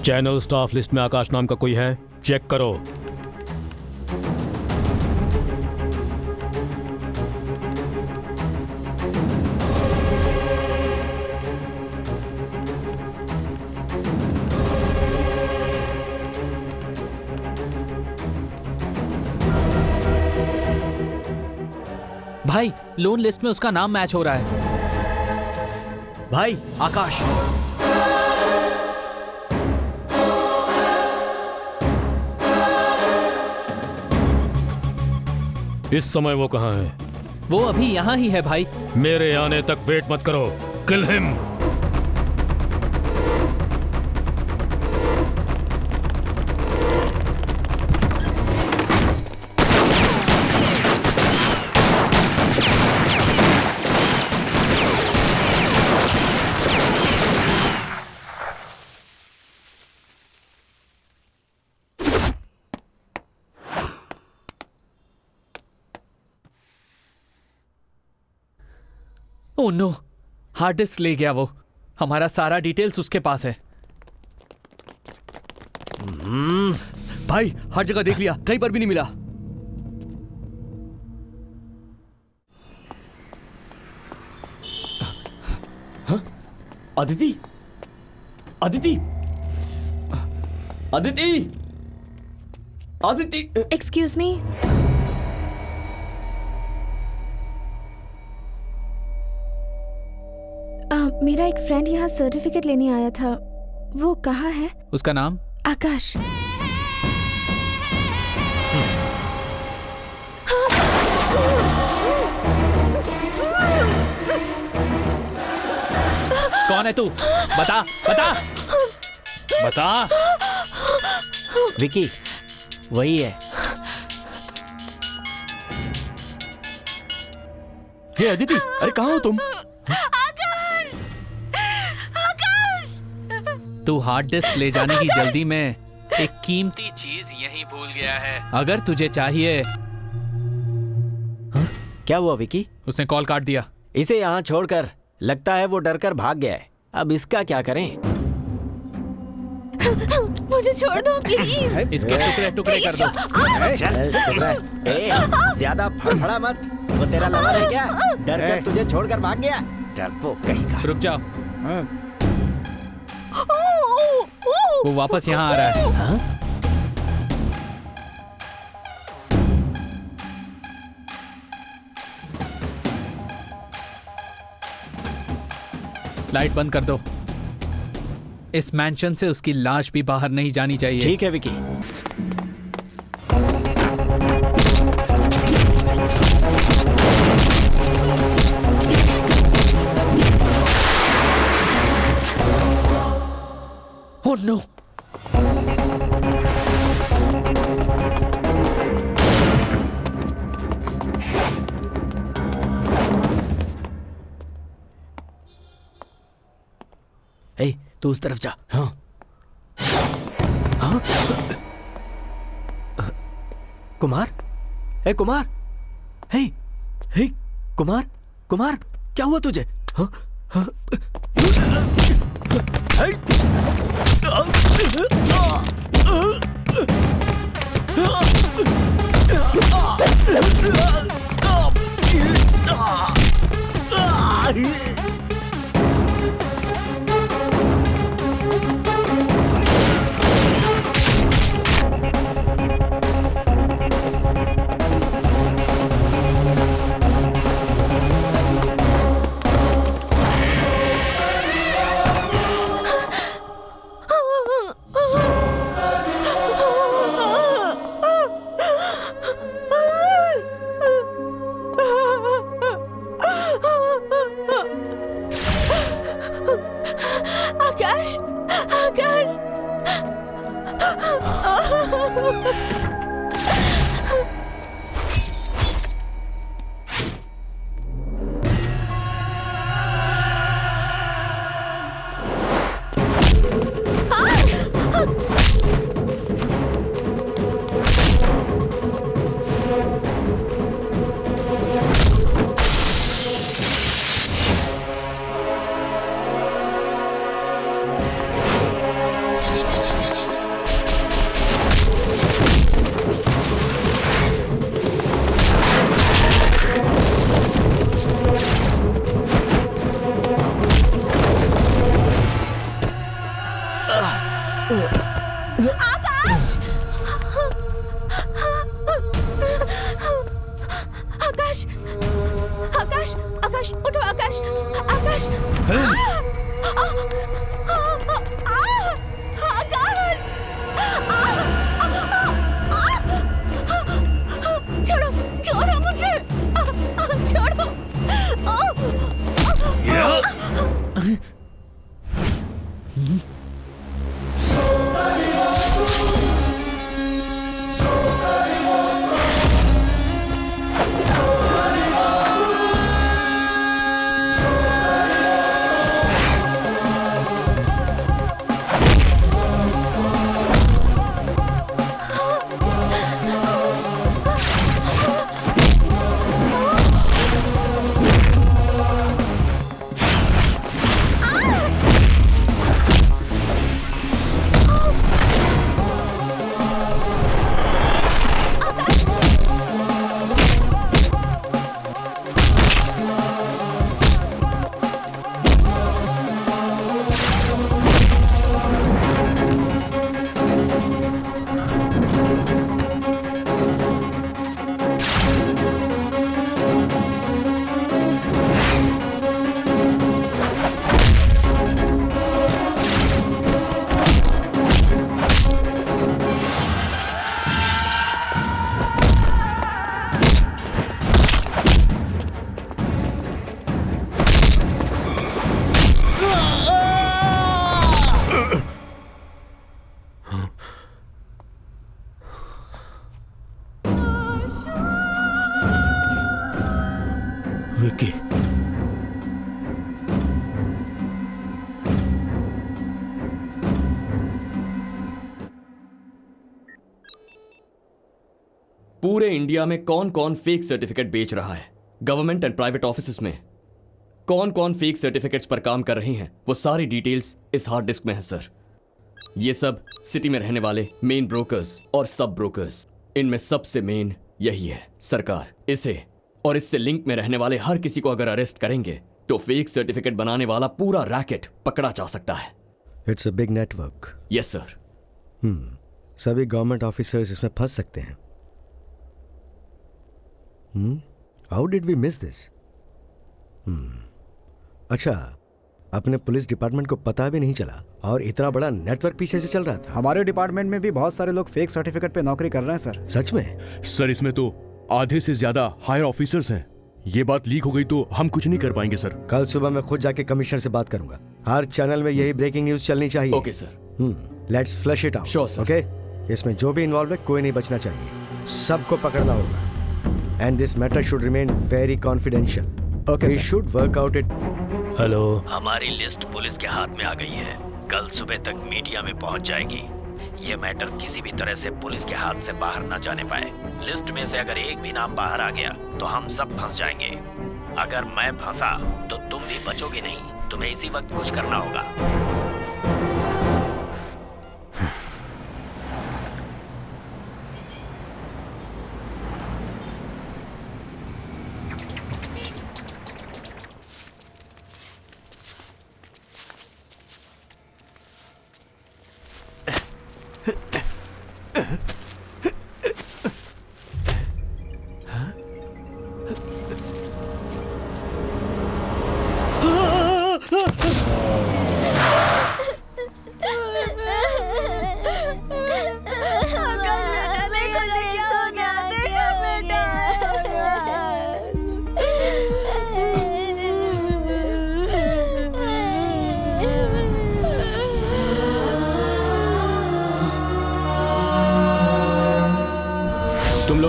चैनल स्टाफ लिस्ट में आकाश नाम का कोई है? चेक करो। भाई, लोन लिस्ट में उसका नाम मैच हो रहा है। भाई, आकाश। इस समय वो कहाँ है? वो अभी यहाँ ही है भाई। मेरे आने तक वेट मत करो। Kill him. Oh no, hard disk ले गया वो। हमारा सारा डिटेल्स उसके पास है। भाई, हर जगह देख लिया, कहीं पर भी नहीं मिला। अदिति, अदिति, अदिति, अदिति। Excuse me. मेरा एक फ्रेंड यहाँ सर्टिफिकेट लेने आया था। वो कहाँ है? उसका नाम? आकाश। कौन है तू? बता बता बता। विकी, वही है। हे अदिति, अरे कहाँ हो तुम? आकाश! आकाश! तू हार्ड डिस्क ले जाने की जल्दी में एक कीमती चीज यहीं भूल गया है। अगर तुझे चाहिए। क्या हुआ विकी? उसने कॉल काट दिया। इसे यहाँ छोड़कर, लगता है वो डरकर भाग गया है। अब इसका क्या करें? मुझे छोड़ दो प्लीज। इसके टुकड़े टुकड़े कर दो। चल चुप रह। ज्यादा फड़फड़ा मत। वो तेरा लवर है क्या? डर कर तुझे छोड़कर भाग गया। डरपोक कहीं का। रुक जाओ। वो वापस यहाँ आ रहा है। हाँ? लाइट बंद कर दो। इस मैंशन से उसकी लाश भी बाहर नहीं जानी चाहिए। ठीक है विकी। Oh no! ए, तू उस तरफ जा। हाँ। हाँ? कुमार? ए कुमार? हे, हे, कुमार? कुमार? क्या हुआ तुझे? हाँ? हाँ? आकाश, आकाश। आकाश, आकाश, आकाश, उठो आकाश, आकाश। छोड़ो, छोड़ो मुझे, छोड़ो। पूरे इंडिया में कौन कौन फेक सर्टिफिकेट बेच रहा है, गवर्नमेंट एंड प्राइवेट ऑफिसेस में कौन कौन फेक सर्टिफिकेट्स पर काम कर रहे हैं, वो सारी डिटेल्स इस हार्ड डिस्क में है सर। ये सब सिटी में रहने वाले मेन ब्रोकर्स और सब ब्रोकर्स, इनमें सबसे मेन यही है सरकार। इसे और इससे लिंक में रहने वाले हर किसी को अगर अरेस्ट करेंगे तो फेक सर्टिफिकेट बनाने वाला पूरा रैकेट पकड़ा जा सकता है। It's a big network. Yes sir. सभी गवर्नमेंट ऑफिसर्स इसमें फंस सकते हैं। How did we miss this? अच्छा, अपने पुलिस डिपार्टमेंट को पता भी नहीं चला और इतना बड़ा नेटवर्क पीछे से चल रहा था। हमारे डिपार्टमेंट में भी बहुत सारे लोग फेक सर्टिफिकेट पे नौकरी कर रहे हैं सर। सच में? सर इसमें तो आधे से ज्यादा हायर ऑफिसर्स हैं। ये बात लीक हो गई तो हम कुछ नहीं कर पाएंगे सर। कल सुबह मैं खुद जाके कमिश्नर से बात करूंगा। हर चैनल में यही ब्रेकिंग न्यूज चलनी चाहिए। Okay sir. Let's flush it out. Sure sir. Okay, इसमें जो भी इन्वॉल्व है कोई नहीं बचना चाहिए, सबको पकड़ना होगा। And this matter should remain very confidential. Okay, we should work out it. Hello, हमारी लिस्ट पुलिस के हाथ में आ गई है, कल सुबह तक मीडिया में पहुंच जाएगी। ये मैटर किसी भी तरह से पुलिस के हाथ से बाहर न जाने पाए। लिस्ट में से अगर एक भी नाम बाहर आ गया तो हम सब फंस जाएंगे। अगर मैं फंसा तो तुम भी बचोगे नहीं, तुम्हें इसी वक्त कुछ करना होगा।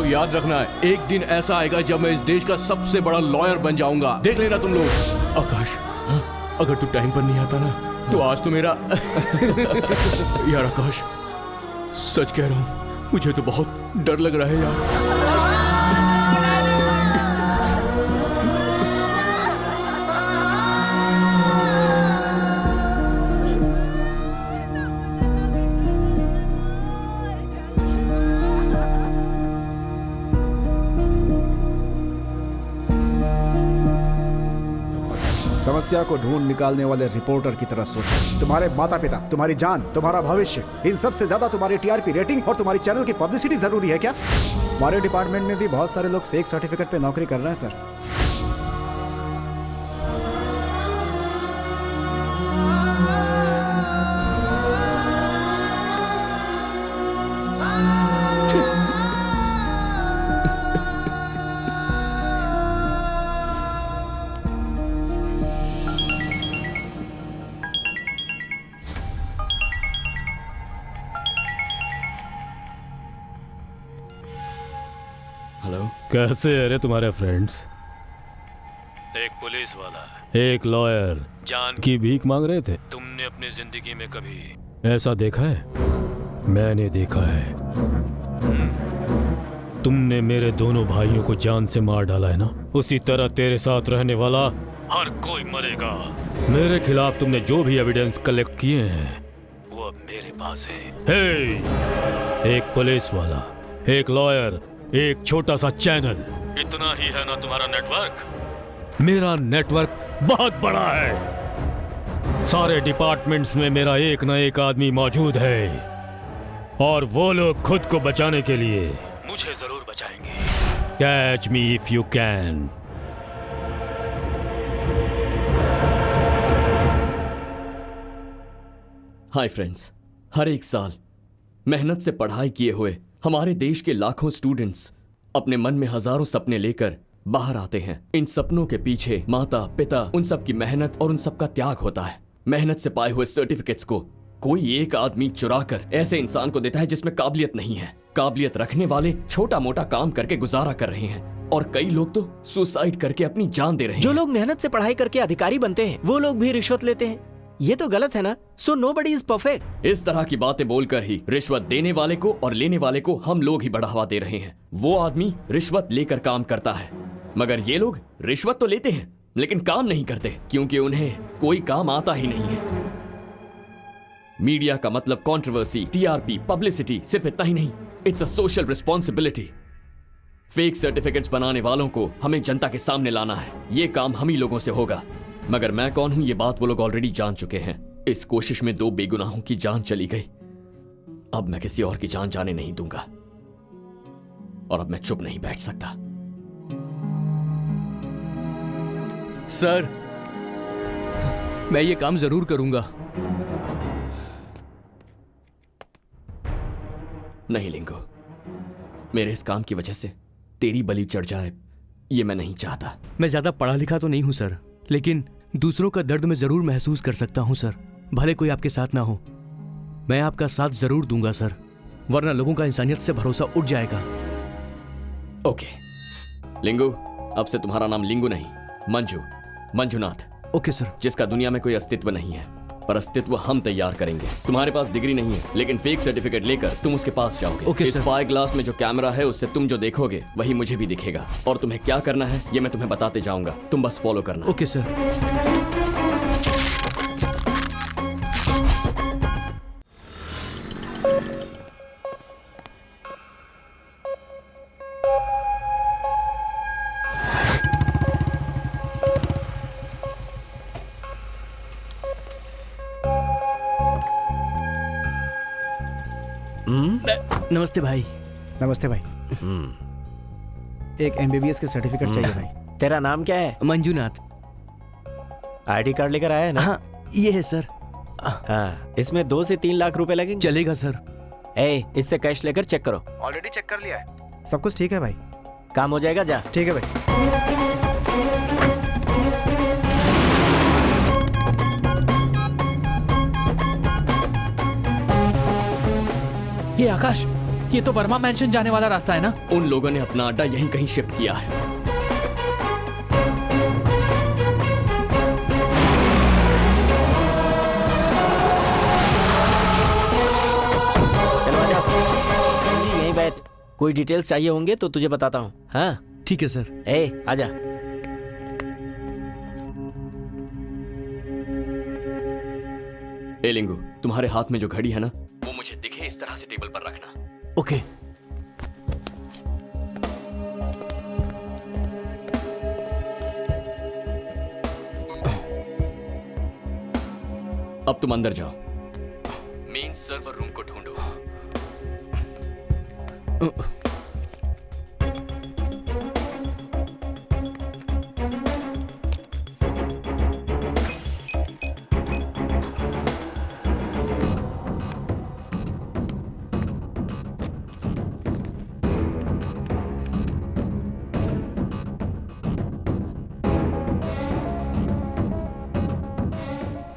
याद रखना है, एक दिन ऐसा आएगा जब मैं इस देश का सबसे बड़ा लॉयर बन जाऊंगा। देख लेना तुम लोग। आकाश, अगर तू टाइम पर नहीं आता ना तो आज तो मेरा यार आकाश, सच कह रहा हूं, मुझे तो बहुत डर लग रहा है यार। समस्या को ढूंढ निकालने वाले रिपोर्टर की तरह सोचो। तुम्हारे माता पिता, तुम्हारी जान, तुम्हारा भविष्य, इन सब से ज्यादा तुम्हारी टीआरपी रेटिंग और तुम्हारी चैनल की पब्लिसिटी जरूरी है क्या? हमारे डिपार्टमेंट में भी बहुत सारे लोग फेक सर्टिफिकेट पे नौकरी कर रहे हैं सर। कैसे है रे तुम्हारे फ्रेंड्स? एक पुलिस वाला, एक लॉयर जान की भीख मांग रहे थे। तुमने अपनी जिंदगी में कभी ऐसा देखा है? मैंने देखा है। तुमने मेरे दोनों भाइयों को जान से मार डाला है ना, उसी तरह तेरे साथ रहने वाला हर कोई मरेगा। मेरे खिलाफ तुमने जो भी एविडेंस कलेक्ट किए हैं वो अब मेरे पास है। हे, एक पुलिस वाला, एक लॉयर, एक छोटा सा चैनल, इतना ही है ना तुम्हारा नेटवर्क? मेरा नेटवर्क बहुत बड़ा है। सारे डिपार्टमेंट्स में मेरा एक ना एक आदमी मौजूद है और वो लोग खुद को बचाने के लिए मुझे जरूर बचाएंगे। Catch me if you can. Hi friends, हर एक साल मेहनत से पढ़ाई किए हुए हमारे देश के लाखों स्टूडेंट्स अपने मन में हजारों सपने लेकर बाहर आते हैं। इन सपनों के पीछे माता पिता, उन सब की मेहनत और उन सब का त्याग होता है। मेहनत से पाए हुए सर्टिफिकेट्स को कोई एक आदमी चुराकर ऐसे इंसान को देता है जिसमें काबिलियत नहीं है। काबिलियत रखने वाले छोटा मोटा काम करके गुजारा कर रहे हैं और कई लोग तो सुसाइड करके अपनी जान दे रहे हैं। जो लोग मेहनत से पढ़ाई करके अधिकारी बनते हैं वो लोग भी रिश्वत लेते हैं। ये तो गलत है ना। So nobody is perfect. इस तरह की बातें बोलकर ही रिश्वत देने वाले को और लेने वाले को हम लोग ही बढ़ावा दे रहे हैं। वो आदमी रिश्वत लेकर काम करता है, मगर ये लोग रिश्वत तो लेते हैं लेकिन काम नहीं करते, क्योंकि उन्हें कोई काम आता ही नहीं है। मीडिया का मतलब कंट्रोवर्सी, टीआरपी, पब्लिसिटी, सिर्फ इतना ही नहीं, it's a social responsibility. Fake certificates बनाने वालों को हमें जनता के सामने लाना है। ये काम हम ही लोगों से होगा। मगर मैं कौन हूं ये बात वो लोग ऑलरेडी जान चुके हैं। इस कोशिश में 2 बेगुनाहों की जान चली गई। अब मैं किसी और की जान जाने नहीं दूंगा, और अब मैं चुप नहीं बैठ सकता। सर, मैं ये काम जरूर करूंगा। नहीं लिंगो, मेरे इस काम की वजह से तेरी बलि चढ़ जाए, ये मैं नहीं चाहता। मैं ज्यादा पढ़ा लिखा तो नहीं हूं सर, लेकिन दूसरों का दर्द मैं जरूर महसूस कर सकता हूं सर, भले कोई आपके साथ ना हो। मैं आपका साथ जरूर दूंगा सर, वरना लोगों का इंसानियत से भरोसा उठ जाएगा। ओके लिंगू, अब से तुम्हारा नाम लिंगू नहीं, मंजुनाथ। Okay sir. जिसका दुनिया में कोई अस्तित्व नहीं है, पर अस्तित्व हम तैयार करेंगे। तुम्हारे पास डिग्री नहीं है, लेकिन फेक सर्टिफिकेट लेकर तुम उसके पास जाओगे। ओके इस सर। स्पाई ग्लास में जो कैमरा है उससे तुम जो देखोगे वही मुझे भी दिखेगा, और तुम्हें क्या करना है ये मैं तुम्हें बताते जाऊंगा, तुम बस फॉलो करना। Okay sir. नमस्ते भाई। नमस्ते भाई। एक MBBS के सर्टिफिकेट चाहिए भाई। तेरा नाम क्या है? मंजुनाथ। ID कार्ड लेकर आया है ना? हाँ, ये है सर। हाँ, इसमें 2 से 3 लाख रुपए लगेंगे। चलेगा सर। इससे कैश लेकर चेक करो। ऑलरेडी चेक कर लिया है, सब कुछ ठीक है भाई। काम हो जाएगा, जा। ठीक है भाई। ये आकाश, ये तो वर्मा मैंशन जाने वाला रास्ता है ना? उन लोगों ने अपना अड्डा यहीं कहीं शिफ्ट किया है। चलो आजा, यहीं बैठ। कोई डिटेल्स चाहिए होंगे तो तुझे बताता हूँ। हाँ ठीक है सर। आजा। लिंगू, तुम्हारे हाथ में जो घड़ी है ना, वो मुझे दिखे इस तरह से टेबल पर रखना। ओके। अब तुम अंदर जाओ, मेन सर्वर रूम को ढूंढो।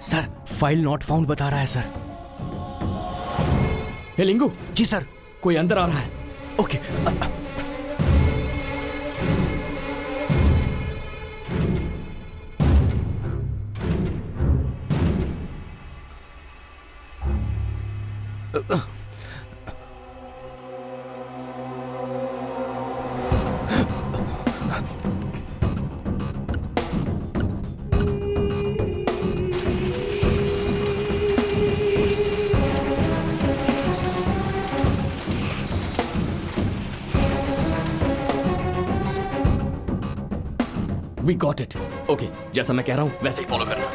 सर, फाइल नॉट फाउंड बता रहा है सर। लिंगू। जी सर। कोई अंदर आ रहा है। Okay. We got it. Okay, जैसा मैं कह रहा हूं वैसे ही फॉलो करना।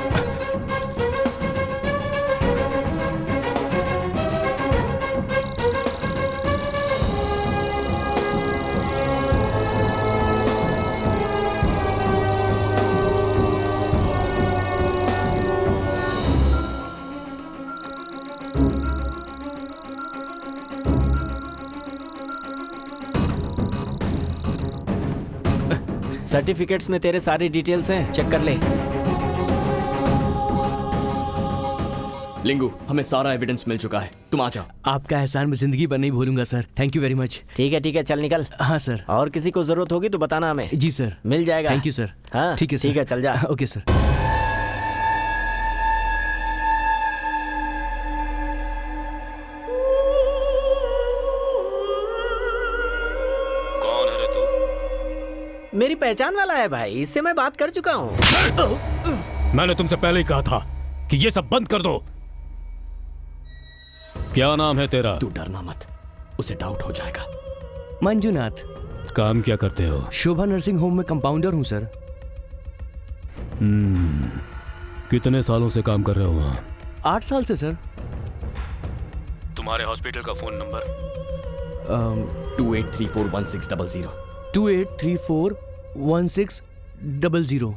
सर्टिफिकेट्स में तेरे सारी डिटेल्स हैं, चेक कर ले। लिंगू, हमें सारा एविडेंस मिल चुका है, तुम आ जाओ। आपका एहसान मैं जिंदगी भर नहीं भूलूंगा sir. Thank you very much. ठीक है, चल निकल। हाँ सर। और किसी को जरूरत होगी तो बताना हमें। जी सर। मिल जाएगा। Thank you sir. हाँ ठीक है सर। ठीक है, चल जा। Okay sir. मेरी पहचान वाला है भाई, इससे मैं बात कर चुका हूँ। मैंने तुमसे पहले ही कहा था कि ये सब बंद कर दो। क्या नाम है तेरा? तू डरना मत, उसे डाउट हो जाएगा। मंजुनाथ। काम क्या करते हो? शोभा नर्सिंग होम में कंपाउंडर हूँ सर। कितने सालों से काम कर रहे हो वहाँ? 8 साल से सर। तुम्हारे हॉस्पिटल का phone number? 28341600। 28341600।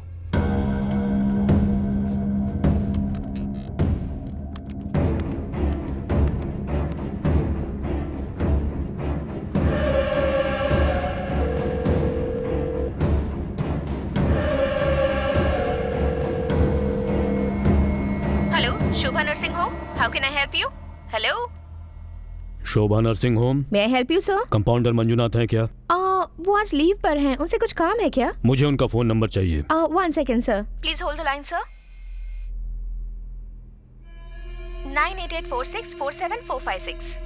Shobha Nursing Home. How can I help you? Hello? Shobha nursing home. May I help you, sir? Compounder Manjunath हैं क्या? वो आज लीव पर हैं। उनसे कुछ काम है क्या? मुझे उनका फोन नंबर चाहिए। 1 second, sir. Please hold the line, sir. 9884647456.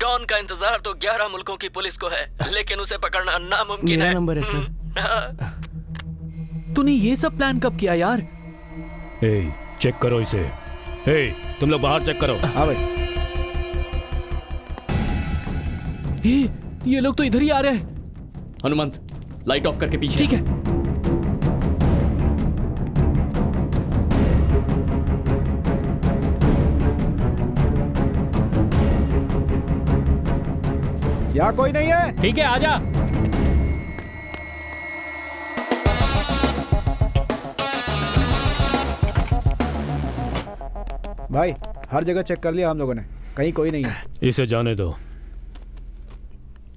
Don का इंतजार तो 11 मुल्कों की पुलिस को है, लेकिन उसे पकड़ना नामुमकिन है। मेरा नंबर है सर। तूने ये सब प्लान कब किया यार? चेक करो इसे। तुम लोग बाहर चेक करो। हाँ भाई। ये लोग तो इधर ही आ रहे हैं। हनुमंत, लाइट ऑफ करके पीछे। ठीक है। यहाँ कोई नहीं है? ठीक है, आजा। भाई हर जगह चेक कर लिया हम लोगों ने, कहीं कोई नहीं है। इसे जाने दो।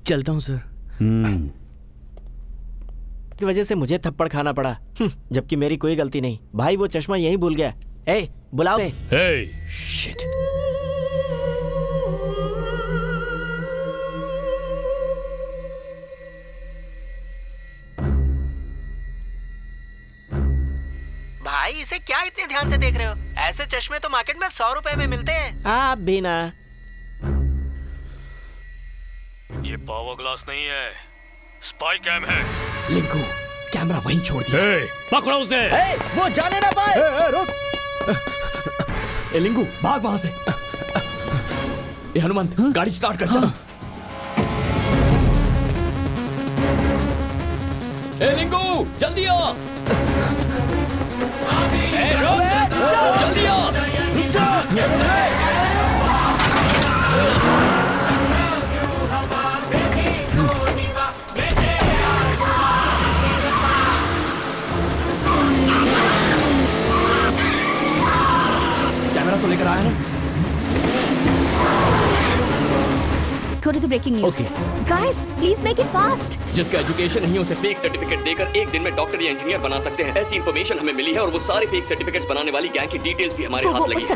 चलता हूँ सर। की वजह से मुझे थप्पड़ खाना पड़ा, जबकि मेरी कोई गलती नहीं। भाई वो चश्मा यहीं भूल गया। बुलाओ। शिट। भाई इसे क्या इतने ध्यान से देख रहे हो? ऐसे चश्मे तो मार्केट में 100 रुपए में मिलते हैं। आप भी ना। ये पावर ग्लास नहीं है, स्पाई कैम है। लिंकू, कैमरा वहीं छोड़ दिया। पकड़ो उसे। वो जाने ना पाए। रुक। लिंकू, भाग वहां से। हनुमंत, गाड़ी स्टार्ट कर। चल। लिंकू, जल्दी आ। जल्दी आ। कैमरा तो लेकर आया ना? Go to the breaking news. Guys, please make it fast. जिसका एजुकेशन नहीं है उसे फेक सर्टिफिकेट देकर एक दिन में डॉक्टर या इंजीनियर बना सकते हैं। ऐसी इंफॉर्मेशन हमें मिली है और वो सारे फेक सर्टिफिकेट्स बनाने वाली गैंग की डिटेल्स भी हमारे हाथ लगी है।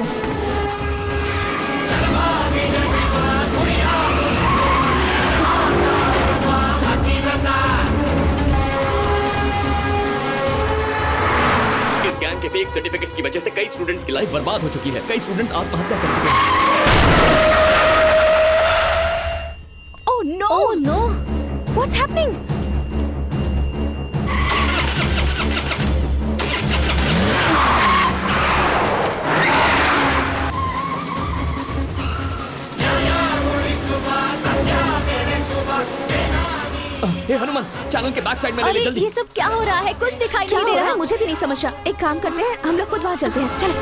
इस गैंग के फेक सर्टिफिकेट्स की वजह से कई स्टूडेंट्स की लाइफ बर्बाद हो चुकी है। कई स्टूडेंट्स आत्महत्या कर चुके हैं। Oh no! What's happening? Hanuman, channel के बैक साइड में ले ले जल्दी। ये सब क्या हो रहा है? कुछ दिखाई नहीं दे रहा। मुझे भी नहीं समझ रहा। एक काम करते हैं, हम लोग खुद वहां चलते हैं। चलो।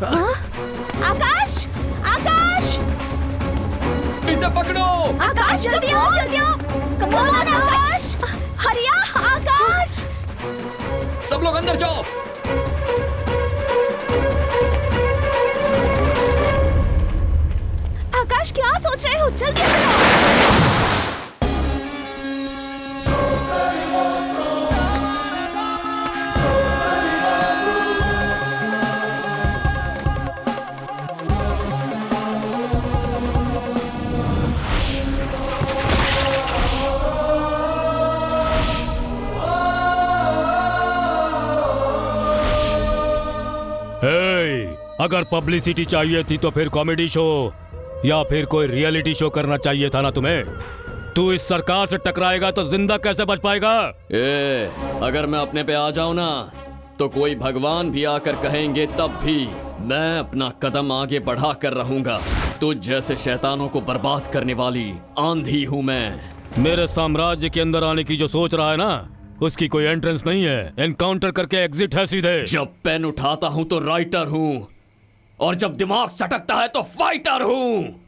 हाँ? आकाश, आकाश, इसे पकड़ो। आकाश जल्दी आओ, जल्दी आओ। कम ऑन आकाश, हरिया, आकाश। सब लोग अंदर जाओ। आकाश क्या सोच रहे हो? जल्दी करो। अगर पब्लिसिटी चाहिए थी तो फिर कॉमेडी शो या फिर कोई रियलिटी शो करना चाहिए था ना तुम्हें। तू इस सरकार से टकराएगा तो जिंदा कैसे बच पाएगा? अगर मैं अपने पे आ जाऊं ना तो कोई भगवान भी आकर कहेंगे तब भी मैं अपना कदम आगे बढ़ा कर रहूंगा। तुझ जैसे शैतानों को बर्बाद करने वाली आंधी हूं मैं। मेरे साम्राज्य के अंदर आने की जो सोच रहा है ना, उसकी कोई एंट्रेंस नहीं है, एनकाउंटर करके एग्जिट है सीधे। जब पेन उठाता हूं तो राइटर हूं और जब दिमाग सटकता है तो फाइटर हूं।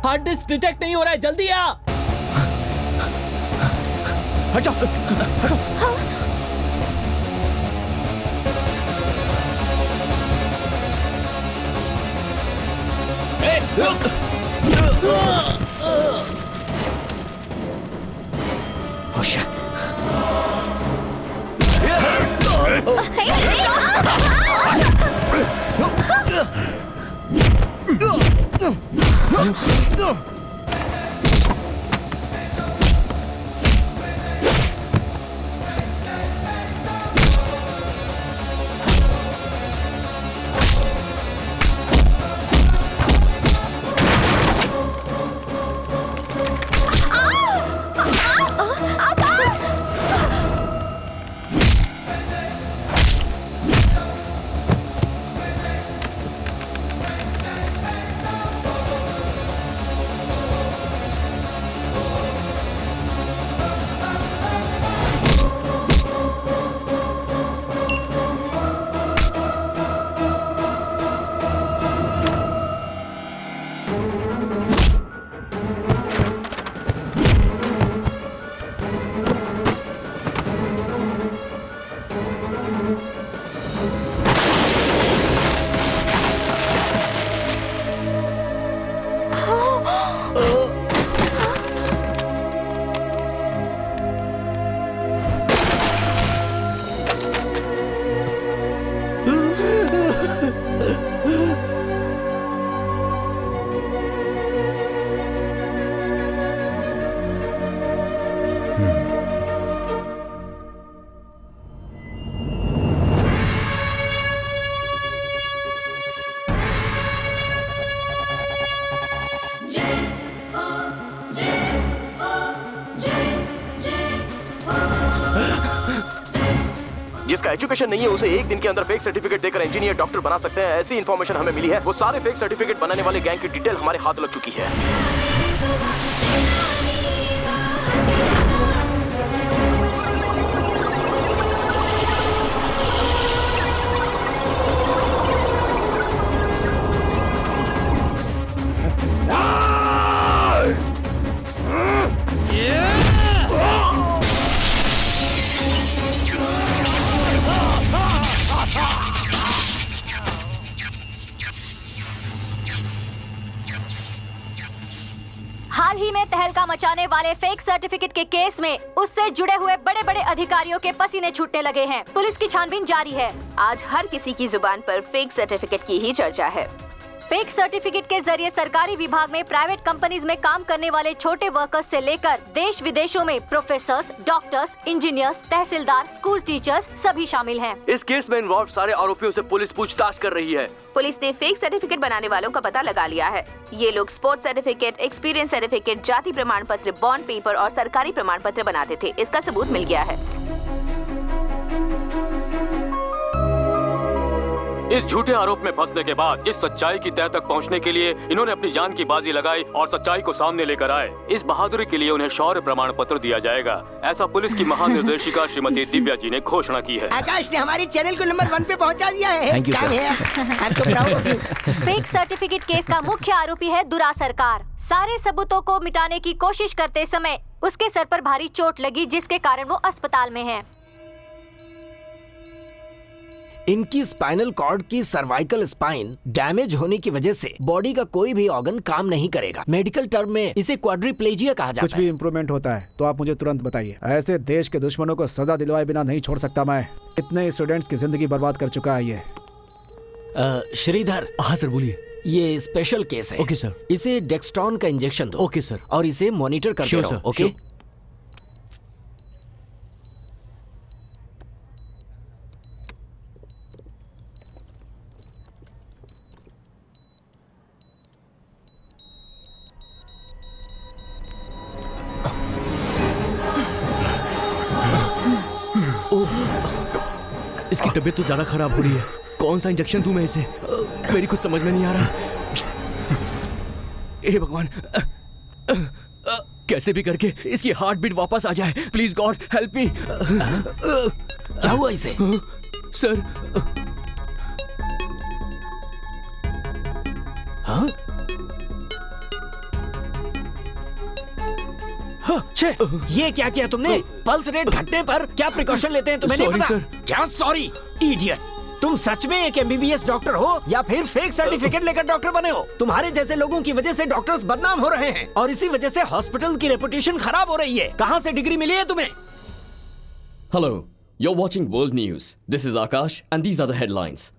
हार्ड डिस्क डिटेक्ट नहीं हो रहा है, जल्दी आ। हट जाओ। जिसका एजुकेशन नहीं है उसे एक दिन के अंदर फेक सर्टिफिकेट देकर इंजीनियर डॉक्टर बना सकते हैं। ऐसी इन्फॉर्मेशन हमें मिली है। वो सारे फेक सर्टिफिकेट बनाने वाले गैंग की डिटेल हमारे हाथ लग चुकी है। हाल ही में तहलका मचाने वाले फेक सर्टिफिकेट के केस में उससे जुड़े हुए बड़े बड़े अधिकारियों के पसीने छूटने लगे हैं। पुलिस की छानबीन जारी है। आज हर किसी की जुबान पर फेक सर्टिफिकेट की ही चर्चा है। फेक सर्टिफिकेट के जरिए सरकारी विभाग में, प्राइवेट कंपनीज में काम करने वाले छोटे वर्कर्स से लेकर देश विदेशों में प्रोफेसर्स, डॉक्टर्स, इंजीनियर्स, तहसीलदार, स्कूल टीचर्स सभी शामिल हैं। इस केस में इन्वॉल्व सारे आरोपियों से पुलिस पूछताछ कर रही है। पुलिस ने फेक सर्टिफिकेट बनाने वालों का पता लगा लिया है। ये लोग स्पोर्ट्स सर्टिफिकेट, एक्सपीरियंस सर्टिफिकेट, जाति प्रमाण पत्र, बॉन्ड पेपर और सरकारी प्रमाण पत्र बनाते थे। इसका सबूत मिल गया है। इस झूठे आरोप में फंसने के बाद जिस सच्चाई की तह तक पहुंचने के लिए इन्होंने अपनी जान की बाजी लगाई और सच्चाई को सामने लेकर आए, इस बहादुरी के लिए उन्हें शौर्य प्रमाण पत्र दिया जाएगा। ऐसा पुलिस की महानिर्देशिका श्रीमती दिव्या जी ने घोषणा की है। आकाश ने हमारे चैनल को नंबर 1 पे पहुंचा दिया है। Thank you, काम sir. है। I'm so proud of you. Fake certificate case का मुख्य आरोपी है दुरा सरकार। सारे सबूतों को मिटाने की कोशिश करते समय उसके सर पर भारी चोट लगी, जिसके कारण वो अस्पताल में है। इनकी स्पाइनल कॉर्ड की सर्वाइकल स्पाइन डैमेज होने की वजह से बॉडी का कोई भी ऑर्गन काम नहीं करेगा। मेडिकल टर्म में इसे क्वाड्रिप्लेजिया कहा जाता है। कुछ भी इम्प्रूवमेंट होता है तो आप मुझे तुरंत बताइए। ऐसे देश के दुश्मनों को सजा दिलवाए बिना नहीं छोड़ सकता मैं। इतने स्टूडेंट्स की जिंदगी बर्बाद कर चुका है ये। श्रीधर। हाँ सर बोलिए। ये स्पेशल केस है। Okay sir. इसे डेक्स्ट्रॉन का इंजेक्शन दो। Okay sir. और इसे मॉनिटर करते Sure, रहो। sir. ओके। इसकी तबीयत तो ज्यादा खराब हो रही है। कौन सा इंजेक्शन दूं मैं इसे? मेरी कुछ समझ में नहीं आ रहा। हे भगवान, कैसे भी करके इसकी हार्ट बीट वापस आ जाए। Please God help me. क्या हुआ इसे? सर। हाँ? ये क्या किया तुमने? पल्स रेट घटने पर क्या प्रिकॉशन लेते हैं तुम्हें नहीं Sorry, पता? sir. क्या सॉरी? इडियट। तुम सच में एक MBBS डॉक्टर हो या फिर फेक सर्टिफिकेट लेकर डॉक्टर बने हो? तुम्हारे जैसे लोगों की वजह से डॉक्टर्स बदनाम हो रहे हैं और इसी वजह से हॉस्पिटल की रेपुटेशन खराब हो रही है। कहाँ से डिग्री मिली है तुम्हें? Hello, you're watching World News. This is Akash and these are the headlines.